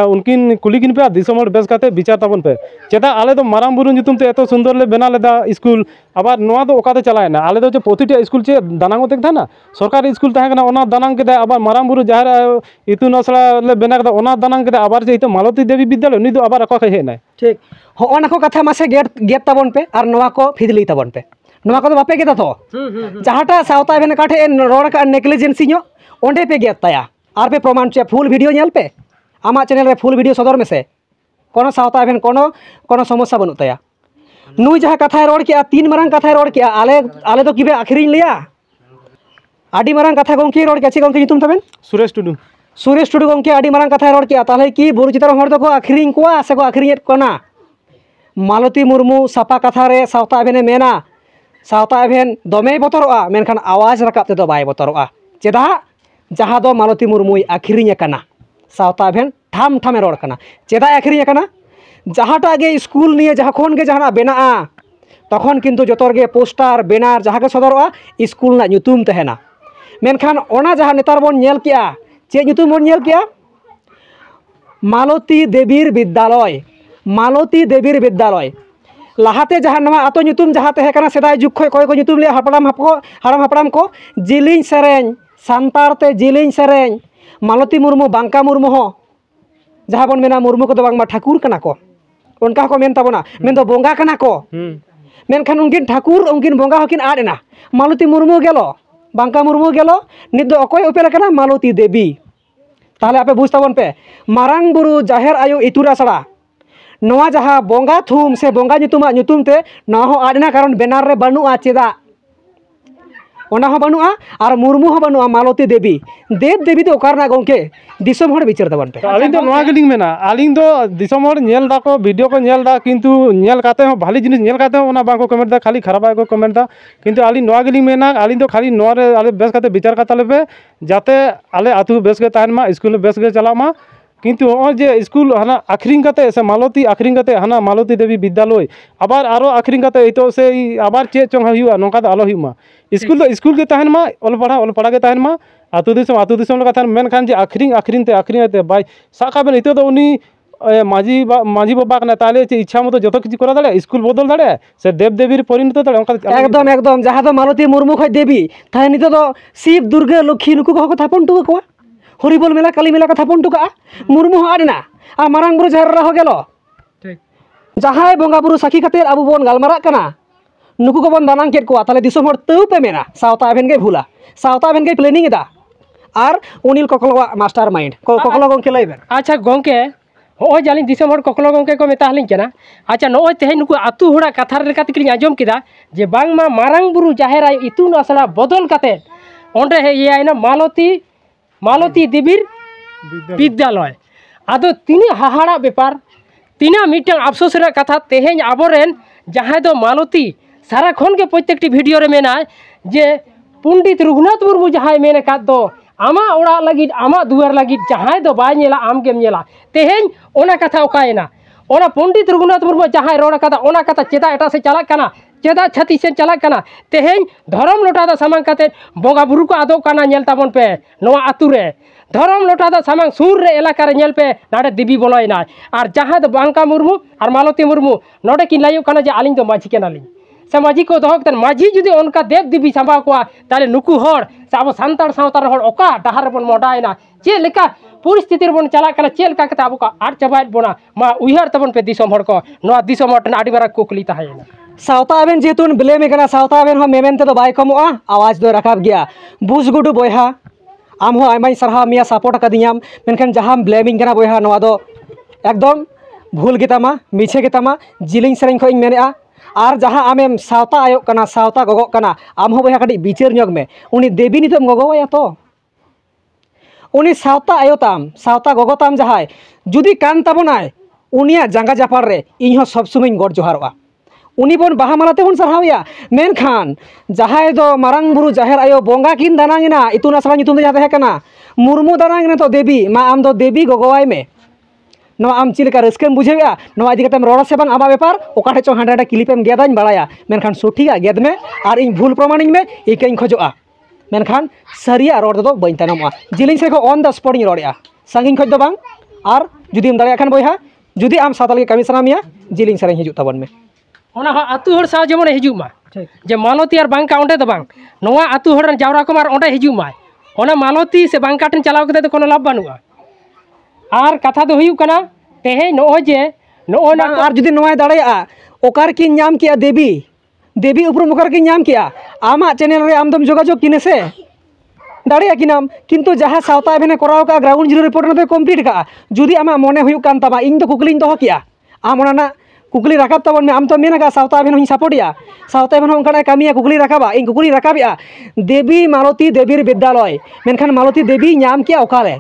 उनकिन कुलिकिन पे दिसम हर बेस काते विचार ताबन पे चेदा आले तो माराम बुरु नितुम ते एतो सुंदर ले बना लेदा स्कूल आबार नवा दो ओकाते चलायना आले दो प्रतिटा स्कूल चे दानांग तेक थाना सरकारी स्कूल ताहे कना ओना दानांग केदा आबार माराम बुरु जहां इतुन असड़ा ले बना केदा ओना दानांग केदा आबार जे इतो मालती देवी विद्यालय उनी दो आबार अका खै हेना ठीक होना को कथा मासे गेट ताबन पे और नवा को फिदली ताबन पे नवा को बापे गेता तो जहाटा सावता बेन काठे रोड का नेग्लिजेंसी नो ओंडे पे गेत ताया आर पे प्रमाण चे फुल वीडियो नेल पे आमा चैनल रे फुल वीडियो सदर में से कोनो सावता बेन कोनो समस्या बनु ताया नुई जहां कथा रोड के तीन मारंग कथा रोड के आले तो किबे आखिरिन लिया आडी मारंग कथा गोंकी रोड के चे गोंकी तुम तबेन सुरेश टुडू गोंकी आडी मारंग कथा रोड के ताले की बुरु चितर हर तो को आखिरिन कोआ से को आखिरिन कोना मालती मुर्मू सापा कथा रे सावता बेने मेना सावता एभेन दमे बतरोआ मेनखान आवाज रकाब तेदो बाय बतरोआ चेदा जहां दो मालती मुर्मुई आखिरिन कना सावता एभेन ठाम ठामे रोड कना चेदा आखिरिन कना जहाटा गे स्कूल निये जहां खन गे जहाना बेनाआ तखन किन्तु जतर गे पोस्टर बेनार जहां के सदरोआ स्कूल ना nyutum तहेना मेनखान ओना जहां नेतार बन नेल किया चे nyutum बन नेल किया मालती देवीर विद्यालय लाहाते जहां नवा आतो nyutum जहां तहे कना सेदाय जुग खय कोय को nyutum ले हाड़ाम हापड़ाम को जिलिंग सेरेñ सांतार ते जिलिंग सेरेñ मालती मुर्मू बांका मुर्मू हो जहां बन मेना मुर्मू को दो बांगमा ठाकुर कना को उनका को मेन ताबोना मेन दो बोंगा कना को मेनखान उनकिन ठाकुर उनकिन बोंगा हकिन आडेना मालती मुर्मू गेलो बांका मुर्मू गेलो नित दो अकोय उपेल कना मालती देवी ताहले आपे बुझ ताबन पे मारांग बुरु जाहेर आयु इतुरा सड़ा नवा जहां बोंगा थुम से बोंगा nyutum ते ना हो आडना कारण बेनार रे बनुआ चेदा ओना हो बनुआ और मुर्मू हो बनुआ मालती देवी देवी तो ओकारना गोंके दिसम हर विचार तबन पे आलिंग तो नवा गेलिंग मेना आलिंग दो दिसम हर नेल दा को वीडियो को नेल दा किंतु नेल काते हो भाली जिनिस नेल काते हो ओना बाको कमेंट दा खाली खराब को कमेंट दा किंतु आलिंग नवा गेलिंग मेना आलिंग तो खाली नवा रे आले बेस काते विचार काता लेबे जाते आले आतु बेस गे ताहन मा स्कूल बेस गे चला मा किंतु जे स्कूल हाना आखिरिंग काते से मालती आखिरिंग काते हाना मालती देवी विद्यालय आबार आरो आखिरिंग काते इतो से आबार चे चोंग हुआ नोका द आलो हुमा स्कूल के ताहन मा ओल पढ़ा के ताहन मा आतु दिसम लगा ताहन मेन खान जे आखिरिंग ते बाय साका बेन इतो दो उनी माजी बाबा कना ताले इच्छा मतो जो किसी करा दाड़े स्कूल बदल दाड़े से देव देवी परिणत दाड़े एकदम एकदम जहाँ दो मालती मुर्मू खज देवी ताहे नितो दो शिव दुर्गा लक्ष्मी नुकु को थापन टुका को हरिबोल मेला काली मेला को थापन टुका मुर्मू आडना आ मारांग बुरु जहर रहो गेलो जहाँ बंगा बुरु साखी खातिर अब बन गालमारा कना नुकु को बन दानांग केट को ताले दिसोम हर तौ पे मेना सावता एभेन गे भूला सावता एभेन गे प्लानिंग एदा और उनिल कोकलो मास्टर माइंड कोकलो गंके लाइबेन अच्छा गंके हो जाली दिसम हर कोकलो गंके को मेता हलिन केना अच्छा नोय तेहे नुकु आतु होड़ा कथा लेका तिकलिन आजम किदा जे बांगमा मारांग बुरु जाहेर आय इतुन असला बदल काते ओंडे हे यायना मालती देवीर विद्यालय आदो तिनी हाहाड़ा बेपार तिना मिटन अफसोस रे कथा तेहेन आबोरेन जहां दो मालती सारा खन के प्रत्येकटी वीडियो रे मेना जे पंडित रघुनाथ मुर्मू जहां मेने का दो आमा ओड़ा लगी आमा दुआर लगी जहां दो बाय नेला आम गेम नेला तेहेन ओना कथा ओकायना ओना पंडित रघुनाथ मुर्मू जहां रोड कथा ओना कथा चेदा एटा से चला कना चेदा छती से चला कना तेहेन धर्म लोटा दा सामांग काते बोगा बुरु को आदो कना नेल ताबन पे नोआ आतु रे धर्म लोटा दा सामांग सुर रे एलाका रे नेल पे नाडे देवी बोलयना और जहां दो बांका मुर्मू और मालती मुर्मू नोडे किन लायो कना जे आलिंग दो माजी केनालिंग से माजी को दो कतन माजी जुदी उनका देव देवी संभा को ताले नुकु हर से अब सांतार सावतार हर ओका डहार बन मोडायना चे लेका परिस्थिति बन चला कना चे लेका कता अब का आर चबायत बोना मा उहर तबन पे दिसम हर को नोआ दिसम हर आडी बारा कुकली ताहेना सावता एभेन जेतुन ब्लेम एकाना सावता एभेन हो मेमेन ते तो बाय कमोआ आवाज दो रखाब गया बुजगुडु बोयहा आम हो आयमाई सरहा मिया सपोर्ट कदियाम मेनखान जहां ब्लेमिंग कना बोयहा नोआ दो एकदम भूल गेतामा मिछे गेतामा जिलिंग सेरेंग खो मेनेआ और जहाँ आमेम सावता आयो कना सावता गगो कना आम हो बोयहा कटी बिचार ᱧᱚᱜ में उनी देवी नितम गगोया तो उनी सावता आयो ताम सावता गगो ताम जहाय जुदी कान ताबोनाय उनिया जांगा जापार रे इहो सब समय गड जोहारोआ उनी बन बाहा मालाते बन सरहावया मेनखान जहाय दो मारांग बुरु जाहेर आयो बोंगा किन दानांगिना इतुन असला नितुन दे जाते कना मुर्मू दानांगिना तो देवी मा आम दो देवी गगोवाय में नो आम चिलका रस्केम बुझेगा नो इदी कतेम रोड़ा से बांग आमा बेपार ओकाठे चो हांडा क्लिपेम गेदाኝ बाड़ाया मेनखान सठिका गेद में और इन भूल प्रमाणिंग में इकाइन खोजोआ मेनखान सरिया रोड दो बइन तानमआ जिलिंग से को ऑन द स्पॉट इन रोड़या सांगिन खोज दो बांग और जुदीम दाड़ाया खान बोयहा जुदी आम साताल के कमी सनामिया जिलिंग सेरें हिजुग ताबन में ओना आतु हर साव जेमन हिजुग मा जे मालती और बांका ओंडे दो बांग नोआ आतु हर जावरा को मार ओंडे हिजुग मा ओना मालती से बांका ठन चलाव कते तो कोनो लाभ बानुआ और कथा दो हुयु कना तेहे नो जे नो ना और जुदी नोय दाड़ाया ओकार की नाम किया देवी देवी उपरुम ओकार की नाम किया आमा चैनल रे आमदम जोगाजोग किने से दाड़ाया कि नाम किंतु जहां सावता एभेने कराव का ग्राउंड जीरो रिपोर्ट में कमप्लीट का जुदी आमा मने हुयु कान तामा इन तो कुकलिन दो किया आम ओना कुकली राकाब ताबन में आम तो मेना सावता एभेन हई सपोर्टिया सावता एभेन ओंकाना कामिया कुकली राकाबा इन कुकली राकाबिया देवी मालती देवीर विद्यालय मेनखान मालती देवी नाम किया ओकारे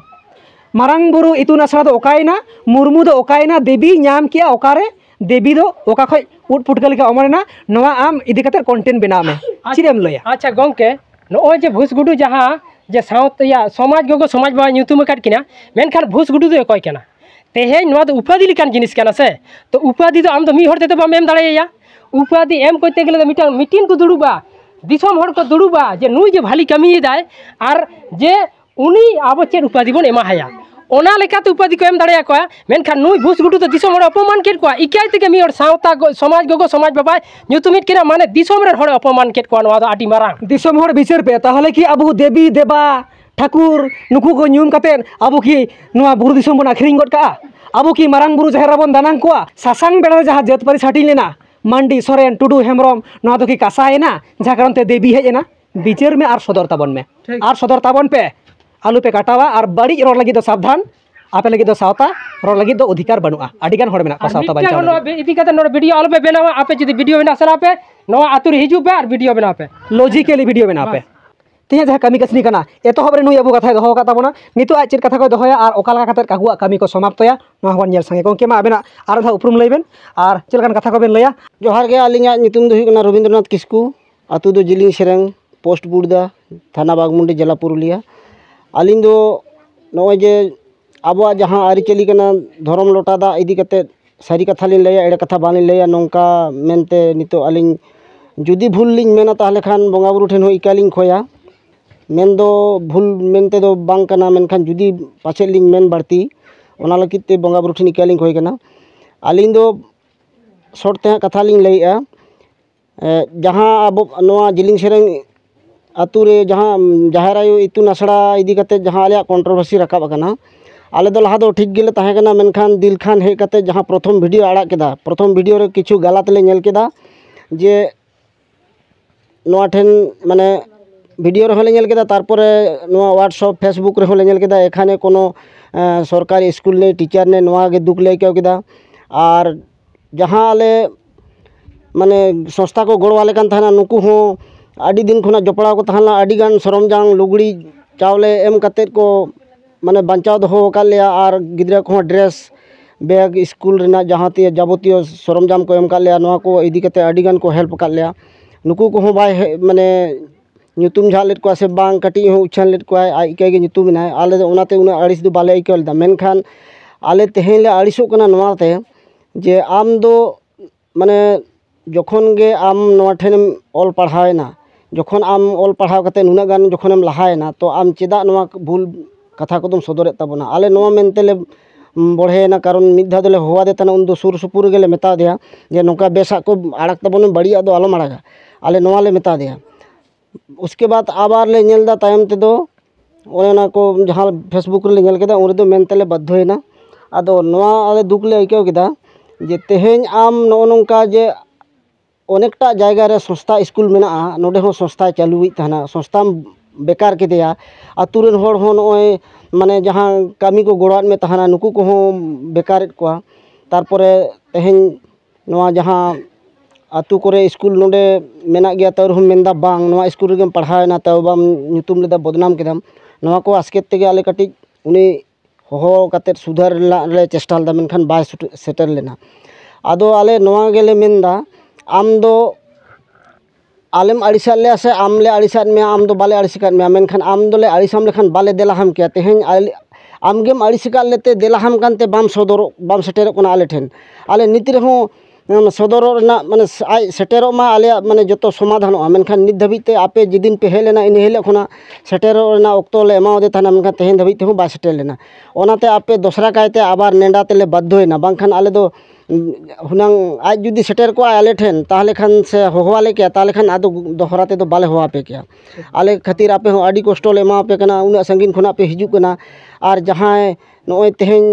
मारांग बुरु इतुन असला दो ओकायना मुर्मू दो ओकायना देवी नाम किया ओकारे देवी दो ओका खय उट फुटका लेका अमरेना नोआ आम इदी कते कंटेंट बनाव में चिरेम लया अच्छा गंके नो जे भूसगुडु जहां जे सावतया समाज गगो समाज बा ᱧᱩᱛᱩᱢ ᱟᱠᱟᱫ ᱠᱤᱱᱟ ᱢᱮᱱᱠᱷᱟन भूसगुडु दो ᱚᱠᱚᱭ ᱠᱟᱱᱟ तेहेᱧ ᱱᱚᱣᱟ ᱫᱚ ᱩᱯᱟᱫᱤ ᱞᱮᱠᱟᱱ ᱡᱤᱱᱤᱥ ᱠᱟᱱᱟ ᱥᱮ तो उपाधि दो आम दो मी हर तेते बाम एम दाᱲᱟᱭᱟ उपाधि एम करते गेले मिटान मीटिंग को दुड़ुबा दिसम हर को दुड़ुबा जे नुई जे भाली कमी दाय और जे उनी आबो चेड उपाधि बन एमा हाया ओना लेकाते उपाधि को एम दाड़ाया को मेनखान नुई भूसगुडु तो दिसम हर अपमान केट को इकाय तेगे मी हर सावता समाज गगो समाज बाबा ᱧᱩᱛᱩᱢᱤत किना माने दिसम रे हर अपमान केट को नवा दो आटी मारांग दिसम हर बिचार पे ताहले कि अबु देवी देवा ठाकुर नुकु को ᱧᱩᱢ कते अबु कि नवा बुरु दिसम बन आखरिंग गड का अबु कि मारांग बुरु जहेर बन दानांग को सासांग बेड़ा जहां जेत परि छाटी लेना मांडी सोरेन टुडू हेमरम नवा दो कि कासायना जहां कारण ते देवी हेजना बिचार में आर सदर ताबन में आर सदर ताबन पे आलू पे काटावा और बड़ी रोड लगी दो सावधान आपे लगी दो सावता रोड लगी दो अधिकार बनुआ अडिगान होड़ मेना सावता बांचाव इदी कते नोर वीडियो आलो पे बनावा आपे जदी वीडियो बना सरा पे नवा आतुर हिजु पे और वीडियो बना पे लॉजिकली वीडियो बना पे तिया जहां कमी कसनी कना एतो हबरे नुई अबु कथा दोहो का ताबोना नितो आ चेर कथा को दोहोया और ओकाला खातर कागुआ कमी को समाप्तया नवा हवन नेल संगे कोंके मा आबेना आर धा उपरुम लइबेन और चेलकान कथा को बेन लया जोहार गे आलिंगा नितुम दो हुयुगना रविंद्रनाथ किस्कू आतु दो जिलिंग सेरेंग पोस्ट बुड़दा थाना बागमुंडी जिला पुरुलिया आलिंग दो नोय जे आबो जहां आरिचली कना धर्म लोटा दा इदी कते सारी कथा लिन लया एड़े कथा बालिन लया नोंका मेनते नितो आलिंग जुदी भूल लिंग मेना ताहले खान बोंगा बुरु ठेन हो इकालिंग खोया मेन दो भूल मेनते दो बांग कना मेनखान जुदी पाछे लिंग मेन बाड़ती ᱚᱱᱟ ᱞᱟᱹᱜᱤᱫ ᱛᱮ ᱵᱚᱸᱜᱟ ᱵᱩᱨᱩ ᱴᱷᱮᱱ ᱤᱠᱟᱹᱞᱤᱧ ᱠᱷᱚᱡ ᱠᱟᱱᱟ ᱟᱹᱞᱤᱧ ᱫᱚ ᱥᱚᱨᱴ ᱛᱮ ᱦᱟᱸᱜ ᱠᱟᱛᱷᱟ ᱞᱤᱧ ᱞᱟᱹᱭᱮᱜᱼᱟ ᱡᱟᱦᱟᱸ ᱟᱵᱚ ᱱᱚᱣᱟ ᱡᱤᱞᱤᱝ ᱥᱮᱨᱮᱧ ᱟᱛᱳ ᱨᱮ ᱡᱟᱦᱟᱸ ᱡᱟᱦᱮᱨ ᱟᱭᱳ ᱤᱛᱩᱱ ᱟᱥᱲᱟ ᱤᱫᱤ ᱠᱟᱛᱮ ᱡᱟᱦᱟᱸ ᱟᱞᱮᱭᱟᱜ ᱠᱚᱱᱴᱨᱳᱵᱷᱟᱨᱥᱤ ᱨᱟᱠᱟᱵ ᱟᱠᱟᱱᱟ ᱟᱞᱮ ᱫᱚ ᱞᱟᱦᱟ ᱫᱚ ᱴᱷᱤᱠ ᱜᱮᱞᱮ ᱛᱟᱦᱮᱸ ᱠᱟᱱᱟ ᱢᱮᱱᱠᱷᱟन ᱫᱤᱞ ᱠᱷᱟᱱ ᱦᱮᱡ ᱠᱟᱛᱮ ᱡᱟᱦᱟᱸ ᱯᱨᱚᱛᱷᱚᱢ ᱵᱷᱤᱰᱤᱭᱳ ᱟᱲᱟᱜ ᱠᱮᱫᱟ ᱯᱨᱚᱛᱷᱚᱢ ᱵᱷᱤᱰᱤᱭᱳ ᱨᱮ ᱠᱤᱪᱷᱩ ᱜᱟᱞᱟᱛ ᱞᱮ ᱧᱮᱞ ᱠᱮᱫᱟ ᱡᱮ ᱱᱚᱣᱟ ᱴᱷᱮᱱ ᱢᱟᱱᱮ ᱵᱷᱤᱰᱤᱭᱳ ᱨᱮᱦᱚᱸ ᱞᱮ ᱧᱮᱞ ᱠᱮᱫᱟ ᱛᱟᱨᱯᱚᱨᱮ ᱱᱚᱣᱟ WhatsApp Facebook ᱨᱮᱦᱚᱸ ᱞᱮ ᱧᱮल ᱠᱮᱫᱟ ᱮᱠᱷᱟনে কোনো সরকারি স্কুল নেই টিচার নেই ᱱᱚᱣᱟ ᱜᱮ ᱫᱩᱠ ᱞᱮ ᱟᱹᱭᱠᱟᱹᱣ ᱠᱮᱫᱟ ᱟᱨ ᱡᱟᱦᱟᱸ ᱟᱞᱮ ᱢᱟᱱᱮ ᱥᱚᱝᱥᱛᱷᱟ ᱠᱚ ᱜᱚᱲᱚ ᱟᱞᱮ ᱠᱟᱱ ᱛᱟᱦᱮᱱᱟ ᱱᱩᱠᱩ ᱦᱚᱸ ᱟᱹᱰᱤ ᱫᱤᱱ ᱠᱷᱚᱱᱟᱜ ᱡᱚᱯᱲᱟᱣ ᱠᱚ ᱛᱟᱦᱮᱸ ᱞᱮᱱᱟ ᱟᱹᱰᱤ ᱜᱟᱱ ᱥᱚᱨᱚᱢᱡᱟᱢ ᱞᱩᱜᱽᱲᱤ ᱪᱟᱣᱞᱮ ᱮᱢ ᱠᱟᱛᱮᱫ ᱠᱚ ᱢᱟᱱᱮ ᱵᱟᱧᱪᱟᱣ ᱫᱚᱦᱚ ᱟᱠᱟᱫ ᱞᱮᱭᱟ ᱟᱨ ᱜᱤᱫᱽᱨᱟᱹ ᱠᱚᱦᱚᱸ ᱰᱨᱮᱥ ᱵᱮᱜᱽ ᱥᱠᱩᱞ ᱨᱮᱱᱟᱜ ᱡᱟᱦᱟᱸ ᱡᱟᱵᱚᱛᱤᱭᱚ ᱥᱚᱨᱚᱢᱡᱟᱢ ᱠᱚ ᱮᱢ ᱟᱠᱟᱫ ᱞᱮᱭᱟ ᱱᱚᱣᱟ ᱠᱚ ᱤᱫᱤ ᱠᱟᱛᱮ ᱟᱹᱰᱤ ᱜᱟᱱ ᱠᱚ ᱦᱮल्प ᱟᱠᱟᱫ ᱞᱮᱭᱟ ᱱᱩᱠᱩ ᱠᱚᱦᱚᱸ ᱵᱟᱭ ᱢᱟᱱᱮ ᱧᱩᱛᱩᱢ ᱡᱷᱟᱜ ᱞᱮᱫ ᱠᱚᱣᱟ ᱥᱮ ᱵᱟᱝ ᱠᱟᱹᱴᱤᱡ ᱦᱚᱸ ᱩᱪᱷᱟᱹᱱ ᱞᱮᱫ ᱠᱚᱣᱟᱭ ᱟᱡ ᱮᱠᱟᱭ ᱜᱮ ᱧᱩᱛᱩᱢ ᱮᱱᱟᱭ ᱟᱞᱮ ᱫᱚ ᱚᱱᱟᱛᱮ ᱩᱱᱟᱹᱜ ᱟᱹᱲᱤᱥ ᱫᱚ ᱵᱟᱞᱮ ᱟᱹᱭᱠᱟᱹᱣ ᱞᱮᱫᱟ ᱢᱮᱱᱠᱷᱟᱱ ᱟᱞᱮ ᱛᱮᱦᱮᱧ ᱞᱮ ᱟᱹᱲᱤᱥᱚᱜ ᱠᱟᱱᱟ ᱱᱚᱣᱟᱛᱮ ᱡᱮ ᱟᱢ ᱫᱚ ᱢᱟᱱᱮ ᱡᱚᱠᱷᱚᱱ ᱜᱮ ᱟᱢ ᱱᱚᱣᱟ ᱴᱷᱮᱱᱮᱢ ᱚᱞ ᱯᱟᱲᱦᱟᱣᱮᱱᱟ ᱡᱚᱠᱷᱚᱱ ᱟᱢ ᱚᱞ ᱯᱟᱲᱦᱟᱣ ᱠᱟᱛᱮ ᱱᱩᱱᱟᱹᱜ ᱜᱟᱱ ᱡᱚᱠᱷᱚᱱᱮᱢ ᱞᱟᱦᱟᱭᱮᱱᱟ ᱛᱚ ᱟᱢ ᱪᱮᱫᱟᱜ ᱱᱚᱣᱟ ᱵᱷᱩᱞ ᱠᱟᱛᱷᱟ ᱠᱚᱫᱚᱢ ᱥᱚᱫᱚᱨᱮᱫ ᱛᱟᱵᱚᱱᱟ ᱟᱞᱮ ᱱᱚᱣᱟ ᱢᱮᱱᱛᱮᱞᱮ ᱵᱚᱲᱦᱮᱭᱮᱱᱟ ᱠᱟᱨᱚᱱ ᱢᱤᱫ ᱫᱷᱟᱣ ᱫᱚᱞᱮ ᱦᱚᱦᱚᱣᱟᱫᱮ ᱛᱟᱦᱮᱱᱟ ᱩᱱ ᱫᱚ ᱥᱩᱨ ᱥᱩᱯᱩᱨ ᱨᱮᱜᱮᱞᱮ ᱢᱮᱛᱟ ᱫᱮᱭᱟ ᱡᱮ ᱱᱚᱝᱠᱟ ᱵᱮᱥᱟᱜ ᱠᱚ ᱟᱲᱟᱜ ᱛᱟᱵᱚᱱ ᱵᱟᱹᱲᱤᱡᱟᱜ ᱫᱚ ᱟᱞᱚᱢ ᱟᱲᱟᱜᱟ ᱟᱞᱮ ᱱᱚᱣᱟ ᱞᱮ ᱢᱮᱛᱟ ᱫᱮᱭᱟ उसके बाद आबार ले नेल दा तायम तेदो ओना को जहाँ फेसबुक रे नेल केदा उन रेदो मेनतेले बाध्ययना आदो नोआ आले दुख ले आइकाव केदा जे तेहेñ आम नो नोंका जे अनेकटा जायगा रे संस्था स्कूल मेना नोडे हो संस्था चालुई तहना संस्था बेकार केदेया आतु रेन होड़ हो नोय माने जहाँ कामी को गोड़ात में तहना नुकु को हो बेकार कोआ तारपरे तेहेñ नोआ जहाँ आतु कोरे स्कूल नोडे मेना गया तर हम मेंदा बांग नोआ स्कूल रेगेम पढ़ाएना तब बाम ᱧᱩᱛᱩᱢ लेदा बदनाम केदाम नोआ को आस्केत तेगे आले कटिज उनी होहो कते सुधार ले चेष्टा लेदा मेनखान बाय सेटर लेना आदो आले नोआ गेले मेंदा आम दो आलेम अड़िसात ले से आम ले अड़िसात में आम दो बाले अड़िसकात में मेनखान आम दोले अड़िसाम लेखान बाले देलाहाम किया तेहेñ आमगेम अड़िसकात लेते देलाहाम कानते बाम सदर बाम सेटेर कोना आले ठेन आले नीति रेहों सदर माने आज सेटेरो मा आले माने जो समाधानों मेनखान नित धाबीते आपे जिदिन पे हेलेना इन हेले खुना सेटेरो ऑक्तो ले एमाओदे थाना मेनखान तेहेñ धाबीते हूँ बा सेटेर लेना ओनाते आपे दोसरा कायते आबार नेंडा तेले बाध्ययना बांखान आले दो हुनांग आज जुदी सेटेर को आले ठेन ताहले खान से होहवाले क्या ताहले खान आदो दोहराते तो बाले होवापे क्या आले खातिर आपे हो आडी कष्ट ले एमापे कना उना संगीन खुना पे हिजू कना आर जहाँ नोय तेहेñ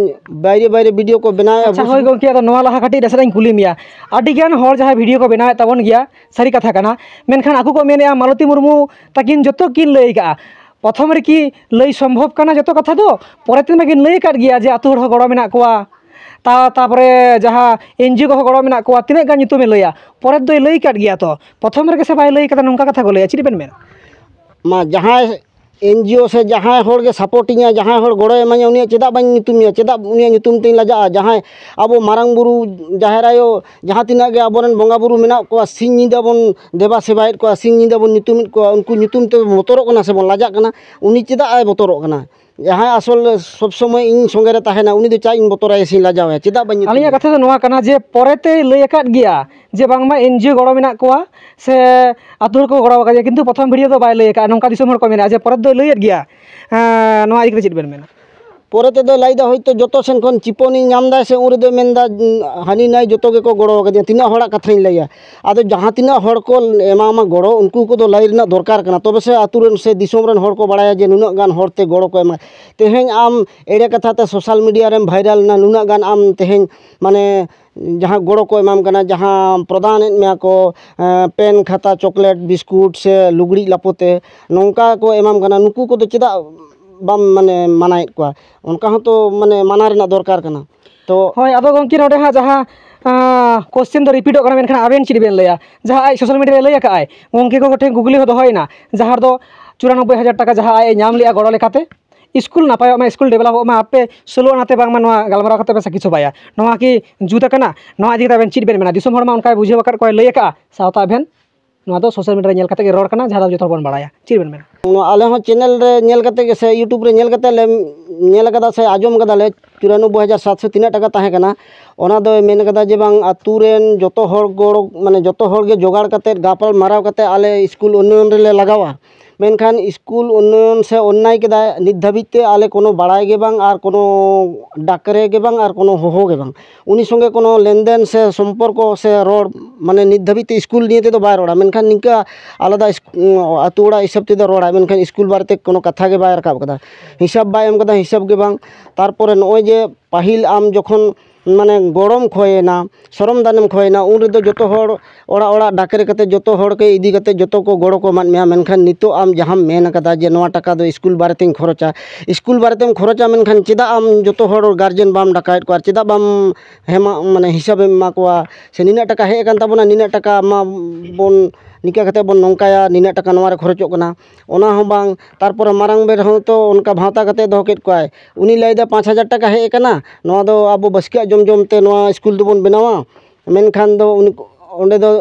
बायरे बायरे वीडियो को बनाए अच्छा होय गोंके आदो नोआ लाहा कटी दसराइन कुली मिया आडी गान हर जहाँ वीडियो को बनाए तबन गया सारी कथा कना मेनखान आकु को मेने मालती मुर्मू ताकिन जतो किन लई का प्रथम रे की लई संभव कना जतो कथा दो परेते माकिन लई काट गया जे आतु हर गड़ो मेना कोआ तापरे जहाँ एनजीओ को गड़ो मेना कोआ तिने गान nyutume लइया परे दो लई काट गया तो प्रथम रे के से बाय लई कता नोंका कथा को लइया चिरि बेन मेना मा जहाँ एनजीओ से जहाँ होड़ के सपोर्टिंग जहाँ होड़ गड़ो एमाया उनिया चेदा बाñ nyutumia चेदा उनिया nyutum तेñ लाजा जहाँ अब मारांग बुरु जाहेर आयो जहाँ तिना गे आबोरेन बंगा बुरु मेना को सिंह निदा बन देवा सेवायत को सिंह निदा बन nyutumit को उनको nyutum ते बोतरों कना से बन लाजा कना उनी चेदा आय बोतरों कना जहाँ आसल सब समय इन संगे रे ताहेना उनी दो चा इन बोतराय से लाजावे चेदा बाñ आलिया कथा दो नोआ कना जे परेते लई आकाद गया जे बांगमा एनजीओ गड़ो मेना कोआ से आतु को गड़ो का किंतु प्रथम वीडियो तो बाय लई का नोंका दिसम हर को मेना जे परे दो लईत गया नोआ इकरे चित बेन मेना परेते दो लाइदा होयतो जतो सेन खन चिपोनी नामदा से उरे दो मेनदा हानि नाय जतो के को गड़ो का तिना हड़ा कथाई लैया आदो जहाँ तिना हड़ को एमामा गड़ो उनको को दो लाई रना दरकार कना तबे से आतु रेन से दिसोम रेन हड़ को बाड़ाया जे नुना गान हड़ते गड़ो को एमा तेहेñ आम एड़े कथा ते सोशल मीडिया रेम भाइरल ना नुना गान आम तेहेñ माने जहाँ गड़ो को एमाम कना जहाँ प्रदान में को पेन खाता चॉकलेट बिस्कुट से लुगड़ी लापोते नौका को एमाम कना नुकु को तो चेदा बाम माने मानायत को उनका हो तो माने माना रेना दरकार कना तो होय आदो गोंकी नोडे हा जहाँ क्वेश्चन तो रिपीटो कना मेनखान आबेन चिरि बेन लइया जहाँ आई सोशल मीडिया लइ का आय गोंकी को गोठे गुगली हो दोहयना जहाँ दो 94,000 टाका जहाँ आय नाम लिया गड़ो लेकाते स्कूल नापाय मा स्कूल डेवलप मा आपे सोलो नाते बांग मा गलमाराव काते बेसा किछु बाया नोआ की जुता कना नोआ इदि बेन चिट बेन मेना दिसोम हर मा उनका बुझे वकर को लइ का सावता बेन नोआ दो सोशल मीडिया नेल काते रोड कना जहाँ जतो बन बाड़ाया चिर बेन मेना आले हो चैनल रे नेल काते के से यूट्यूब रे नेल काते ले नेल कदा से आजम कदा ले 94,700 तीना टाका ताहे कना ओना दो मेन कदा जे बांग आतु रेन जतो हर गड़ो माने जतो हर गे जोगाड़ काते गापल माराव काते आले स्कूल उन्नयन रे ले लगावा मेनखान स्कूल उन्नयन से अन्याय केदा नित धाबिते आले कोनो बाड़ाय गे बांग आर कोनो डाकरे गे बांग आर कोनो होहो गे बांग उनी संगे कोनो लेनदेन से सम्पर्क से रोड माने नित धाबिते स्कूल निये तेदो बाय रोड़ा मेनखान निंका आलादा आतु ओड़ा हिसाब तेदो रोड़ा मेनखान स्कूल बारेते कोनो कथा गे बाय राकाब कदा हिसाब बाय एम कदा हिसाब गे बांग तारपरे नोय जे पाहिल आम जखन माने गरम खोयेना सरम दानेम खोयेना उन रेदो जोतो हर ओड़ा ओड़ा डाकरे कते जोतो हर के इदी कते जोतो को गड़ो को मान मेया मेनखान नितो आम जहां मेन कदा जे नोआ टाका दो स्कूल बारेतें खरचा स्कूल बारेतें खरचा मेनखान चेदा आम जोतो हर गार्जियन बाम डाकायत को चेदा बाम हेमा माने हिसाब एमा कोआ से निना टाका हे कान ताबोना निना टाका मा बोन निका कते बोन नंकाया निना टाका नोआरे खरचोग कना ओना हो बांग तारपर मारांग बेर हो तो उनका भावता कते दो केट कोय उनी लैदा 5000 टाका हे कना नोआ दो आबो बसकिया जम जम ते नोआ स्कूल दो बोन बनावा मेनखान दो ओंडे दो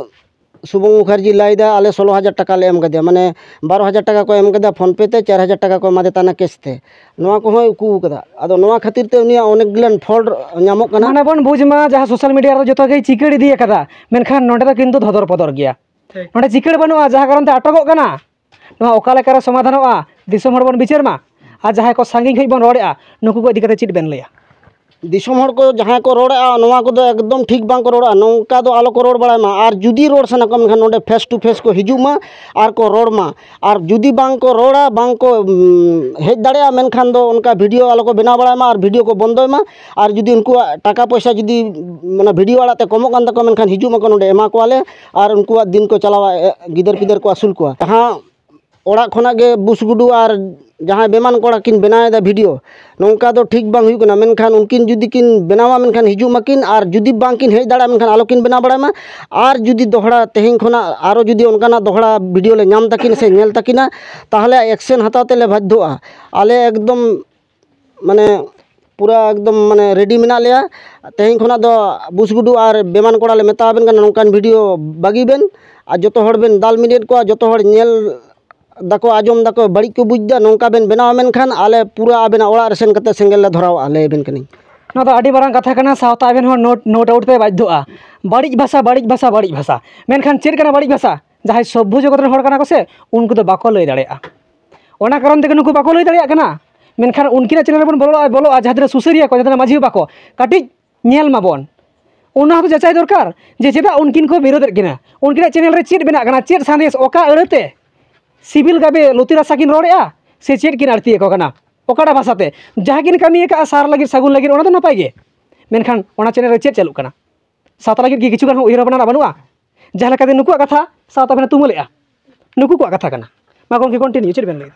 सुबंग मुखर्जी लैदा आले 16000 टाका ले एम गदे माने 12000 टाका को एम गदे फोन पे ते 4000 टाका को मादे ताना केस ते नोआ को होय उकू कदा आदो नोआ खातिर ते उनिया अनेक गिलान फॉल्ट ᱧᱟᱢᱚᱜ ᱠᱟᱱᱟ माने बन बुझमा जहां सोशल मीडिया रे जतो गे चिकड़ इदी कदा मेनखान नोंडे दो किंतु धदर पदर गया नोंडे चिकड़ बनुआ जहां कारण ते अटकक कना नोआ ओका लेकर समाधानोआ दिसम हर बन बिचार मा आ जहां को सांगी खई बन रोड़ेआ नुकु को इदी कते चिट बेन लैया दिसम हर को जहां को रोड़ा नोआ को दो एकदम ठीक बांग को रोड़ा नौका दो आलो को रोड़ बड़ा मा आर जुदी रोड़ सना को मेनखान नोंडे फेस टू फेस को हिजू मा आर को रोड़ मा आर जुदी बांग को रोड़ा बांग को हेज दाड़े मेनखान दो उनका वीडियो आलो को बनाव बड़ा मा आर वीडियो को बंदोय मा आर जुदी उनको टाका पैसा जुदी माने वीडियो वाला ते कमो कान तको मेनखान हिजू मा को नोंडे एमा को आले आर उनको दिन को चलावा गिदर पिदर को असूल को जहां ओड़ा खोना गे बुसगुडू आर जहां बेमान कोड़ा किन बनाएदा वीडियो नौका दो ठीक बांग हुई कना मेनखान उनकिन जुदी किन बनावा मेनखान हिजू माकिन आर जुदी बांग किन हेज दाड़ा मेनखान आलो किन बना बड़ा मा आर जुदी दोहड़ा तेहें खोना आरो जुदी उनकाना दोहड़ा वीडियो ले नाम तकिन से नेल तकिना ताहले एक्शन हताव तेले बाध्यआ आले एकदम माने पूरा एकदम माने रेडी मेना लेया तेहें खोना दो बुसगुडू आर बेमान कोड़ा ले मेताबेन कना नौकान वीडियो बागी बेन आ जोतो हड़ बेन दाल मिनेट को जोतो हड़ नेल दाको आजम दाको बड़ी को बुझदा नौका बेन बनाव मेनखान आले पूरा आबेना ओड़ा रेसेन कते सेंगेल ले धराव आले बेन कनी ना तो आडी बारांग कथा कना सावता आबेन हो नोट आउट ते बाध्यआ बाड़ी भाषा मेनखान चेर कना बाड़ी भाषा जहां सभ्य जगत रन हड़ कना को से उनको तो बाको लई दाड़ेआ ओना कारण ते नुकु बाको लई दाड़ेआ कना मेनखान उनकिना चैनल बन बोलो जहां सुसरिया को जहां माझी बाको काटी नेल माबन ओना तो जाचाई दरकार जे चेदा उनकिन को विरोध किना उनकिना चैनल रे चेट बेना कना चेट संदेश ओका अड़ते सिविल गाबे लुतिरा साकिन रोड़ेआ से चेट किन आरती को कना ओकाडा भाषाते जहां किन कमी का सार लगी सागुन लगी ओना तो नपाय गे मेनखान ओना चैनल रे चेट चालू कना साता लगी किछु गान उयहर बना बनुआ जहां लकाते नुकुआ कथा साता बेना तुमलेआ नुकु को कथा कना मा गोंके कंटिन्यू चेट बेन लई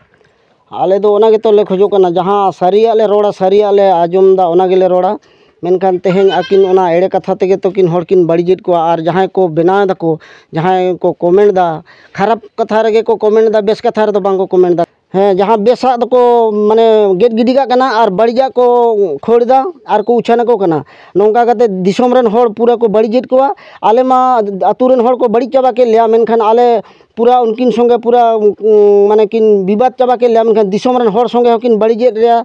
आले दो ओना गेतो ले खोजो कना जहां सारिया ले रोड़ा सारिया ले आजम दा ओना गेले रोड़ा मेनखान तेहें आकिन ओना एड़े कथा तेगे तो किन हड़किन बाड़ीजेट को आर जहां को बनाव दाको जहां को कमेंट दा खराब कथा रेगे को कमेंट दा बेस कथा रे तो बांग को कमेंट दा हें जहां बेसा दको माने गेट गिडिगा कना आर बाड़ीजा को खोड़दा आर को उछाना को कना नोंका कते दिसम रन हड़ पूरा को बाड़ीजेट को आले मा आतु रन हड़ को बाड़ी चाबा के लिया मेनखान आले पूरा उनकिन संगे पूरा माने किन विवाद चाबा के लिया मेनखान दिसम रन हड़ संगे हकिन बाड़ीजेट रे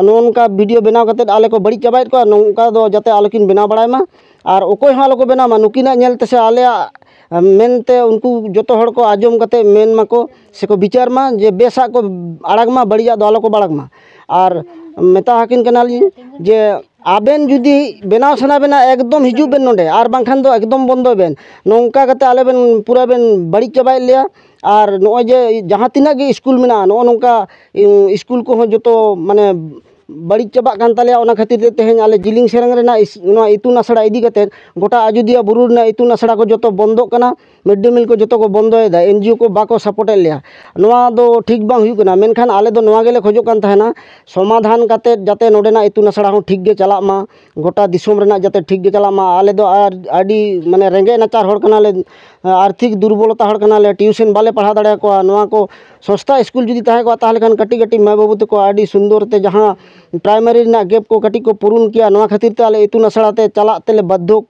नौका वीडियो बनाव कते आले को बड़ी चाबायत को नौका दो जाते आलोकिन बनाव बड़ाय मा आर ओकोय हो आलो को बनाव मा नुकिना नेलते से आले मेनते उनको जोतो हड़ को आजम कते मेन माको से को विचार मा जे बेसा को आड़ाग मा बड़िया दो आलो को बाड़ाग मा आर मेता हाकिन कनाली जे आबेन जुदी बनाव सना बेना एकदम हिजू बेन नोंडे आर बांखान दो एकदम बंदो बेन नौका कते आले बेन पूरा बेन बड़ी चाबाय लिया आर नोय जे जहां तिना गे स्कूल मेना नो नौका स्कूल को हो जोतो माने बड़ी चाबा कान तालेया ओना खातिर ते तेहें आले जिलिंग सेरंग रेना नोआ इतुन आसड़ा इदी कते गोटा आजुदिया बुरु रेना इतुन आसड़ा को जोतो बंदो कना मिड डे मील को जोतो को बंदोएदा एनजीओ को बाको सपोर्ट लिया नोआ दो ठीक बांग हुई कना मेनखान आले दो नोआ गेले खोजो कान ताहेना समाधान कते जाते नोडेना इतुन आसड़ा हो ठीक गे चला मा गोटा दिसोम रेना जाते ठीक गे चला मा आले दो आडी माने रेंगे नाचार हड़ कना ले आर्थिक दुर्बलता हड़ कना ले ट्यूशन बाले पढ़ा दाड़े को नोआ को सस्ता स्कूल जुदी ताहे को ताहले खान कटी कटी माय बाबू तको आडी सुंदर ते जहां प्राइमरी ना गेप को कटी को पुरून किया नोआ खातिर ते आले इतुन आसड़ा ते चला तेले बाध्य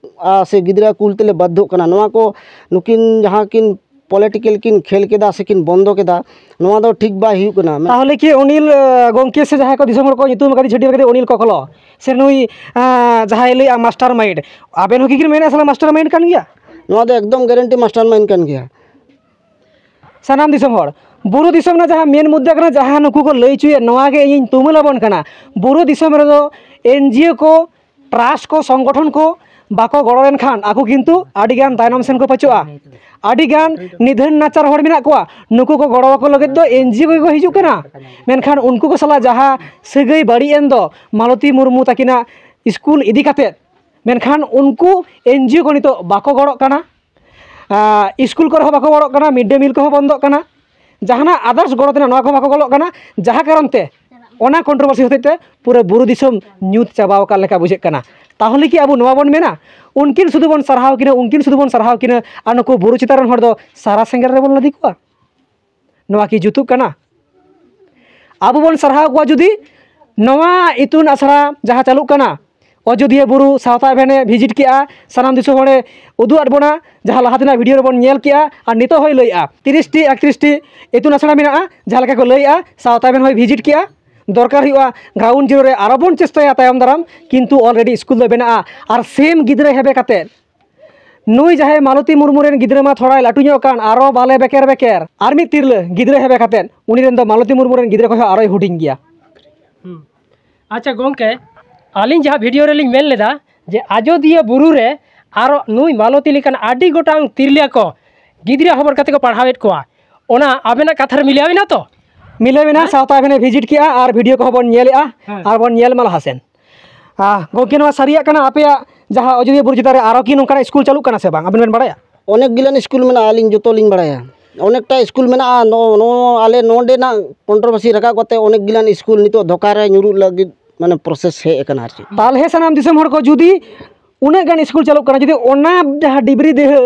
से गिदरा कुल तेले बाध्य कना नोआ को नुकिन जहां किन पॉलिटिकल किन खेल केदा से किन बंदो केदा नोआ दो ठीक बा हिउ कना ताहले कि अनिल गोंके से जहां को दिसम को नितुम कदी छटी कदी अनिल कोखलो से नुई जहां ले मास्टर माइंड आबेन हो कि मेन असला मास्टर माइंड कान गया नोआ दो एकदम गारंटी मास्टर माइंड कान गया सानाम दिसम हर बुरु दिसम ना जहाँ मेन मुद्दा कना जहाँ नुकु को लई चुए नवा के इन तुमुलाबन कना बुरु दिसम रे दो एनजीओ को ट्रास्ट को संगठन को बाको गड़ोलेन खान आकु किंतु आडिगान तायनम सेन को पचुआ आडिगान निधन नाचार हर मिना कोआ नुकु को गड़ो को लगे दो एनजीओ को हिजु कना मेनखान उनको को सला जहाँ सगई बड़ी एन दो मालती मुर्मू तकिना स्कूल इदी काते मेनखान उनको एनजीओ को नितो बाको गड़ो कना स्कूल को बाको गड़ो कना मिड डे मिल को बंदो कना जहाना आदर्श गड़ो तेना नवा को बाको गड़ो कना जहाँ कारण ते ओना कंट्रोवर्सी होते पूरा बुरु दिसम न्यूत चाबाव का लेका बुझे कना ताहले कि अब नवा बन मेना उनकिन सुधु बन सरहाव किना उनकिन सुधु बन सरहाव किना आ नुकु बुरु चितारन हर दो सारा सेंगेल रे बन लदी कोआ नवा की जुतु कना अब बन सरहाव कोआ जुदी नवा इतुन आसरा जहाँ चालू कना अयोध्या बुरु सावता भेने भिजिट किया सानाम दिसम हरे उदु आडबोना जहाँ लहातना वीडियो बन नेल किया और नितो होय लइआ 30 टी 31 टी इतुन आसरा मेना जहाँ लेका को लइआ सावता भेन होय भिजिट किया दरकार हुआ ग्राउंड जीरो रे आरो बन चेष्टाया तायम दाराम किंतु ऑलरेडी स्कूल दो बेना और सेम गिद्रे हेबे काते नुई जहाँ मालती मुर्मू रेन गिद्रे मा थोड़ा लाटू ᱧᱚᱜ कान आरो बाले बेकेर बेकेर आर मिद तिरले गिद्रे हेबे काते उनी रेन दो मालती मुर्मू रेन गिद्रे को आरो हुडिंग गया अच्छा गोंके आलिन जहाँ वीडियो रेलिंग मेन लेदा जे अयोध्या बुरु रे आरो नुई मालती लेकान आडी गोटांग तिरलिया को गिद्रे हबर काते को पढ़ावेत कोआ ओना आबेना कथार मिलावेना तो मिले बिना सावता भेने भिजिट किया और वीडियो को बन नेलआ और बन नेल माल हसेन गोंके नवा सारिया कना आपया जहाँ अयोध्या बुरु चितारे आरो कि नोंका स्कूल चालू कना से बांग आबेन बेन बाड़ाया अनेक गिलान स्कूल में आलिंग जो लिंग बड़ाया अनेकटा स्कूल में आले नोडे ना कंट्रोवर्सी रखा करते अनेक गिलान स्कूल नितो धोकारे ᱧᱩᱨᱩ लगी माने प्रोसेस है एकन आर तालहे सनाम दिसम हर को जुदी उन्हें गान स्कूल चालू करना जुदी ओना जहाँ डिबरी देह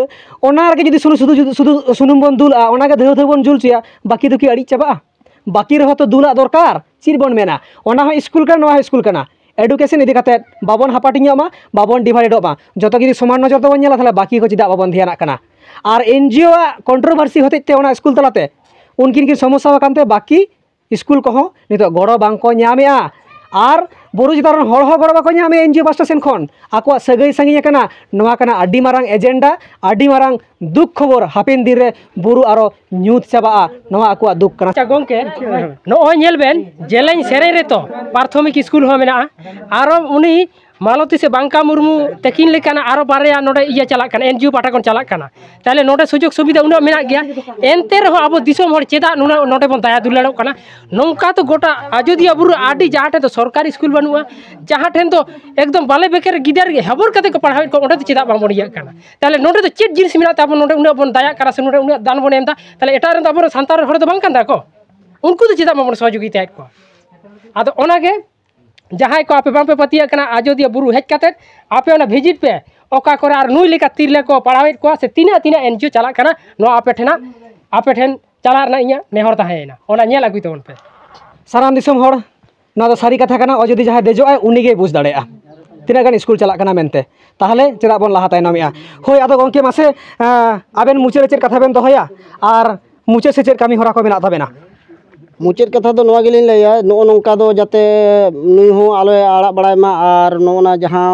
ओना रके जुदी सुनु सुनुम बन दुला ओना के देह बन जुल चिया बाकी तो कि अड़ी चाबा बाकी रहो तो दुला दरकार चीर बन मेना ओना हो स्कूल का नवा स्कूल कना एडुकेशन इदी काते बाबन हापाटिङा मा बाबन डिवाइड मा जतो गिरी समान नजर तो नेला थाले बाकी को चिदा बाबन ध्यान कना और एनजीओ कंट्रोवर्सी होते ते ओना स्कूल तलाते उनकिन की समस्या कानते बाकी स्कूल को हो नितो गड़ो बांग को ᱧᱟᱢᱮᱟ और बुरु चितारन हर हो गड़ो बाको ᱧᱟᱢᱮ एनजीओ पास्टा सेन खन आको सगई संगी कना नवा कना आडी मारांग एजेंडा आडी मारांग दुख खबर हापेन दिन रे बुरु आरो ᱧᱩᱛ चाबा नवा आको दुख कना अच्छा गोंके नोय नेल बेन जेलेन सेरे रे तो प्राथमिक स्कूल हो मेना आरो उनी मालती से बांका मुर्मू तकिन लेकाना आरो बारया नोडे इया चला काना एनजीओ पाटा कोन चला काना ताले नोडे सुजोग सुविधा उना मेना गया एनते रहो अब दिसम हर चेदा नोडे बन दाया दुलाड़ो काना नोंका तो गोटा अयोध्या बुरु आडी जहाँ तो सरकारी स्कूल बनुआ जहाँ ठेन तो एकदम बाले बेकर गिदार हबर कते को पढ़ावे को ओंडे तो चेदा बांग बनिया काना ताले नोडे तो चेद जिनिस मेना ताबो नोडे उना बन दाया काना से नोडे उना दान बन एंदा ताले एटा रेन ताबो संतार हर तो बांग कांदा को उनको तो चेदा बन सहयोगिता को आदो ओनागे जहाँ को आपे बांपे पतिया कना अयोध्या बुरु हेज काते आपे ओना भिजिट पे ओका करे आर नुई लेका तिरले को पढ़ावे को से तीना तीना एनजीओ चला कना नो आपे ठेन चला रना इया नेहर ताहेना ओना नेल आगुई तोन पे साराम दिसम हर ना तो सारी कथा कना अयोध्या जहाँ देजो आय उनी गे बुझ दाड़ेया तीना गान स्कूल चला कना मेनते ताहले चेदा बन लाहा तायनमिया होय आदो गोंके मासे आबेन मुचे चेद कथा बेन दोहया और मुचे से चेद कामी हरा को मेना ताबेना मुचाद कथा दो नवा गेलिन लैया नो नोंका दो जाते नुई हो आलो आड़ा बड़ाय मा और नोना जहाँ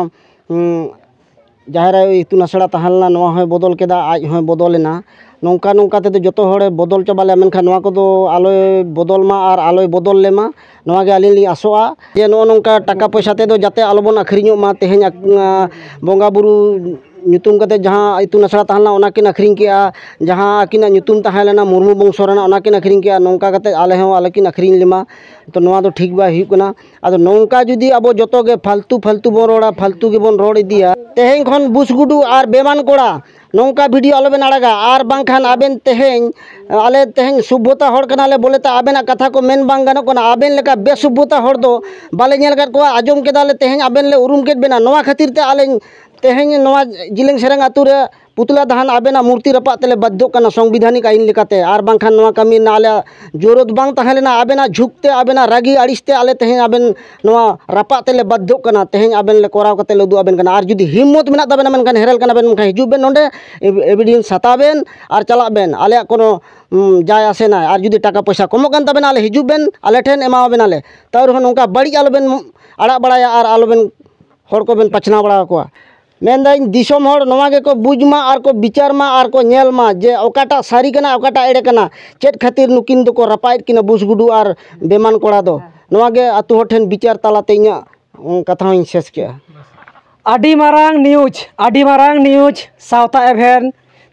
जहाँ इतुन आसड़ा तहलना नवा हो बदल केदा आज हो बदलेना नौका नौका ते जो हड़े बदल चाबा मेनखान नवा को आलोय बदल मा और आलोय बदल लेमा नवा गे आलिन लिं आसोआ जे नो नौका टाका पैसा ते जाते आलोबन आखरिñो मा तेहेñ बंगा बुरु ᱧᱩᱛᱩᱢ ᱠᱟᱛᱮ जहाँ इतुन आसड़ा तहलना ओनाकिन आखरिñ केआ जहाँ आकिना ᱧᱩᱛᱩᱢ तहलेना मुर्मू बंशो रेना ओनाकिन आखरिñ केआ नौका कते आले हो आलेकिन आखरिñ लेमा तो नवा दो ठीक बा हुयुग कना आदो नौका जुदी अब जतो गे फालतू फालतू बन रोड़ा फालतू गे बन रोड़ इदिया तेहेñ खन बुसगुडू और बेमान कोड़ा नौका वीडियो आलोबेन आड़ागा और बांखान आबेन तेहेñ आले तेहेñ सभ्यता हड़ कनाले बोले तो आबेना कथा को मेन बांग गानो कना आबेन लेका बेसभ्यता हड़ दो बाले नेल काद कोआ आजम केदाले तेहेñ आबेन ले उरुम केद बेना नवा खातिर ते आले तेहेñ नवा जिलेंग सेरेंग आतु रे पुतला दहान आबेना मूर्ति रपा तेले बाध्य कना संविधानिक आईन लेकाते और बांखान नवा कमी ना आले जरूरत बांग तहलेना आबेना झुकते आबेना रागी अड़िसते आले तेहेñ आबेन नवा रपा तेले बाध्य कना तेहेñ आबेन ले कोराव कते ले उदु आबेन कना और जुदी हिम्मत मेना ताबेना मेनखान हेरल कना बेन मेनखान हिजुब बेन नोंडे एविडेंस हताबेन और चला बेन आले कोनो जाय आसे ना और जुदी टाका पैसा कमो कान ताबेना आले हिजुब बेन आले ठेन एमा बेन आले तार नौका बड़ी आलोबेन आड़ा बड़ाया और आलोबेन हड़ को बेन पछना बड़ा कोआ मेंदाइन दिसोम हर नवा के को बुझमा और को विचार मा और को नेल मा जे ओकाटा सारी कना ओकाटा एड़े कना चेत खातिर नुकिन दो को रपाइट किना बुसगुडू और बेमान कोड़ा दो नवा के आतु हर ठेन विचार तालाते इᱧᱟ कथा हूँ शेष के आडी मारांग न्यूज सावता एभेन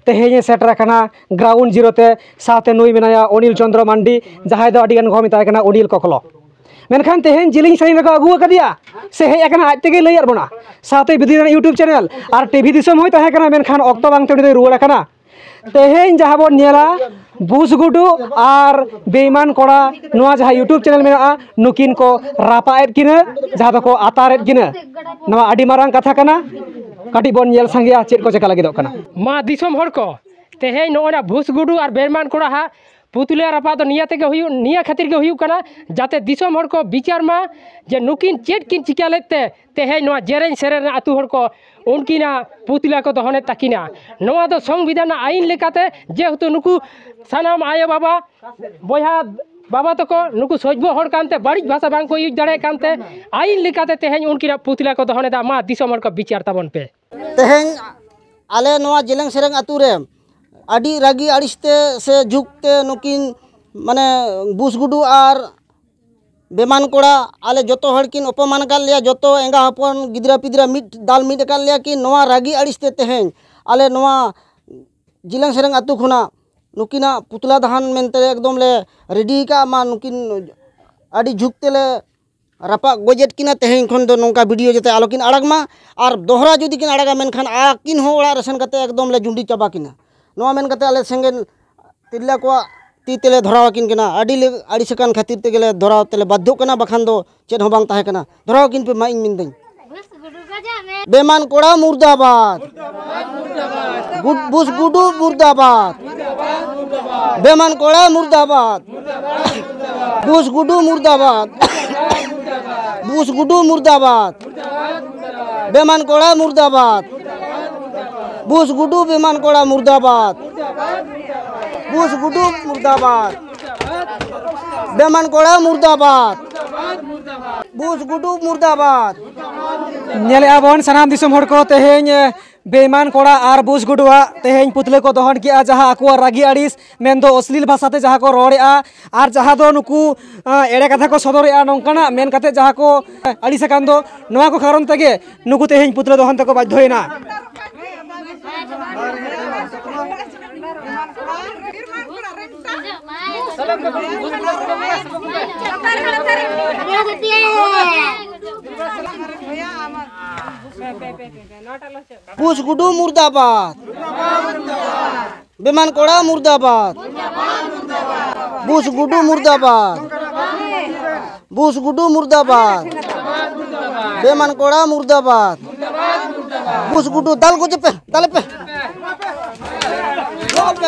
तेहें सेटर कना ग्राउंड जीरो ते साथे नुई मेनाया अनिल चंद्र मांडी जहां दो आडी गान को मेताय कना अनिल कोकलो मेनखान तेहें जिलिंग सही को अगु कदिया से हेज अकना आज तेगे लई आरबोना साथे बिदिना यूट्यूब चैनल और टीवी दिसम होय ताहे कना मेनखान ऑक्टो बांग तेडी रुवाड़ कना तेहें जहां बोन नेला बुसगुडू और बेईमान कोड़ा नवा जहां यूट्यूब चैनल मेना नुकिन को रापाएट किना जहां दो को आतारेट किना नवा आडी मारांग कथा कना काटी बोन नेल संगिया चेत को चेका लागिदो कना मा दिसम हर को तेहें नोना भूसगुडू और बेईमान कोड़ा हा पुतुलिया रपा तो निया तेगे हुयु निया खातिर के हुयु कना जाते दिसम हर को विचार मा जे नुकिन चेट किन चिका लेते तेहें नवा जेरेन सेरेन आतु हर को उनकिना पुतुलिया को दहने ताकिना नवा दो संविधान आईन लेकाते जेहेतु नुकु सानाम आयो बाबा बया बाबा तको नुकु सजबो हर कानते बाड़िज भाषा बांग को यूज दाड़े कानते आईन लेकाते तेहें उनकिना पुतुलिया को दहने दा मा दिसम हर को विचार ताबन पे तेहें आले नवा जेलेंग सेरेंग आतु रे आडी रागी आड़िसते से जुगते नुकिन माने बुसगुडू और बेमान कोड़ा आले जोतो हड़किन अपमान कर लिया जोतो एंगा हपन गिदरा पिदरा मिट दाल मिट कर लिया कि नवा रागी आड़िसते तेहें आले नवा जिलेंग सेरेंग आतु खुना नुकिना पुतला दहान मेनते एकदम ले रेडी का मा नुकिन आडी जुगते ले रापा गोजेट किना तेहें खन दो नौका वीडियो जते आलोकिन आड़गमा और दोहरा जुदी किन आड़गा मेनखान आकिन हो ओड़ा रेसन कते एकदम ले जुंडी चाबा किना नवा मेन कते आले सेंगेन तिरला को ती तेले धराव किन कना आड़ी सकान खातिर तेले धराव तेले बाध्य कना बखान दो चेत हो बांग ताहे कना धराव किन पे मा इन मिन दई बेमान कोड़ा मुर्दाबाद बुसगुडू मुर्दाबाद बेमान कोड़ा मुर्दाबाद बुसगुडू मुर्दाबाद बुसगुडू मुर्दाबाद बेमान कोड़ा मुर्दाबाद बुसगुडू बेमान कोड़ा मुर्दाबाद बुसगुडू मुर्दाबाद बेमान कोड़ा मुर्दाबाद बुसगुडू मुर्दाबाद नेले आबोन सनाम दिसम हर को तेहें बेईमान कोड़ा और बुसगुडुआ तेहें पुतले को दहन किया जहाँ आकुआ रागी आड़िस मेन दो अश्लील भाषाते जहाँ को रोड़ेआ और जहाँ दो नुकु एड़े कथा को सदरेआ नौकाना मेन कते जहाँ को आड़िसकान दो नवा को कारण तेगे नुकु तेहें पुतले दहन तको बाध्यना बुसगुडू मुर्दाबाद बेमान कोड़ा मुर्दाबाद बुसगुडू मुर्दाबाद बुसगुडू मुर्दाबाद बेमान कोड़ा मुर्दाबाद बुसगुडू दाल को पे ताले पे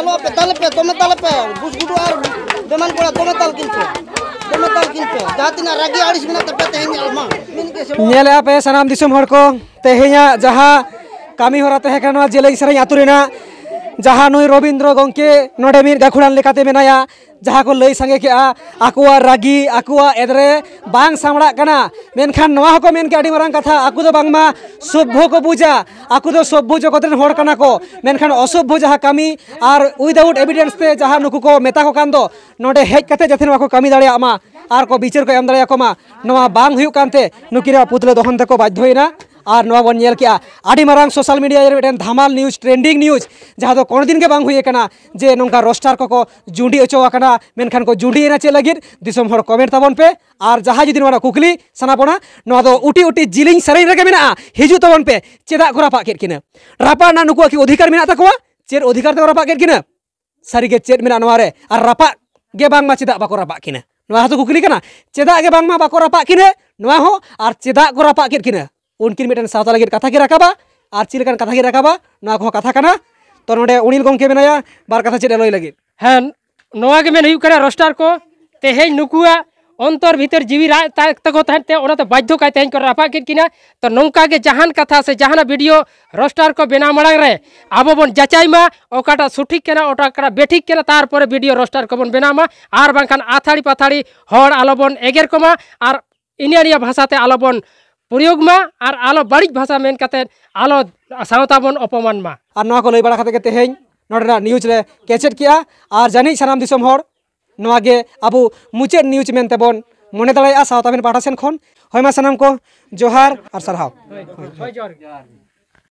लो पे ताले पे तोमे ताले पे बुसगुडू और बेमान कोड़ा तोमे ताल किन पे जातिना रागी आड़िस बिना तपे तेहें अलमा मिन के से नेले आपे सनाम दिसम हर को तेहें जहाँ कामी होरा तहे कना जेलेंग सेरेंग आतु रेना जहाँ नुई रविंद्र गंके नोडे मिर गाखुड़ान लेकाते मेनाया जहाँ को लई संगे के आकुआ रागी आकुआ एदरे बांग सामड़ा कना मेनखान नवा हको मेन के आडी मारांग कथा आकु दो बांगमा सभ्य को बुझा आकु दो सभ्य जगतरेन हर कना को मेनखान असभ्य जहाँ कामी और उइदाउट एविडेंस ते जहाँ नुकु को मेता को कान दो नोडे हेज कते जथे नवा को कामी दाड़िया मा और को बिचार को एम दाड़िया को मा नवा बांग हुयु कानते नुकिरा पुतले दहन तको बाध्य होइना और नवा बन नेल किया आडी मारांग सोशल मीडिया रे मिटेन धमाल न्यूज ट्रेंडिंग न्यूज जहाँ दो कोन दिन के बांग हुई कना जे नोंका रोस्टार को जुंडी अचो कना मेनखान को जुंडी ना चे लगिर दिसम हर कमेंट ताबन पे और जहाँ जुदी नोना कुकली सनापना नोआ दो उटी उटी जिलिंग सरें रेगे मेना हिजु ताबन पे चेदा को रापा केट किना रापा ना नुकु की अधिकार मेना तकोवा चेर अधिकार ते रापा केट किना सारी के चेद मेना नोआ रे और रापा गे बांग मा चेदा बाको रापा किना नोआ हतो कुकली कना चेदा गे बांग मा बाको रापा किना नोआ हो और चेदा को रापा केट किना उनकिन मिटन सावता लगे कथा की राकाबा और चिलकन कथा की राकाबा ना को कथा कना तो नोडे उनिल गंके मेनाया बार कथा चेद लई लगे हाँ नोआ के मेन हुयु कना रोस्टार को तेहें नुकुआ अंतर भीतर जीवी राय तको तहते ओनाते बाध्य काय तेहें को रापा केट किना तो नौका के जहान कथा से जहाना वीडियो रोस्टार को बेना मांग रे आबो बन जाचाइमा ओकाटा सठिक केना ओटाकड़ा बेठिक केना तारपरे वीडियो रोस्टार को बन बेनामा आर बांखान आथाड़ी पाथाड़ी हर आलोबन एगेर कोमा और इनिया भाषाते आलोबन प्रयोग मा और आलो बाड़ी भाषा मेन कते आलो सावता बन अपमान मा और नवा को लई बड़ा खाते तेहें नोडना न्यूज ले कैचेट किया और जानी सानाम दिसोम हर नवा गे अबो मुचेद न्यूज मेन तेबन मने दाड़ाया सावता बेन पाठा सेन खन हयमा सानाम को जोहार और सरहाव।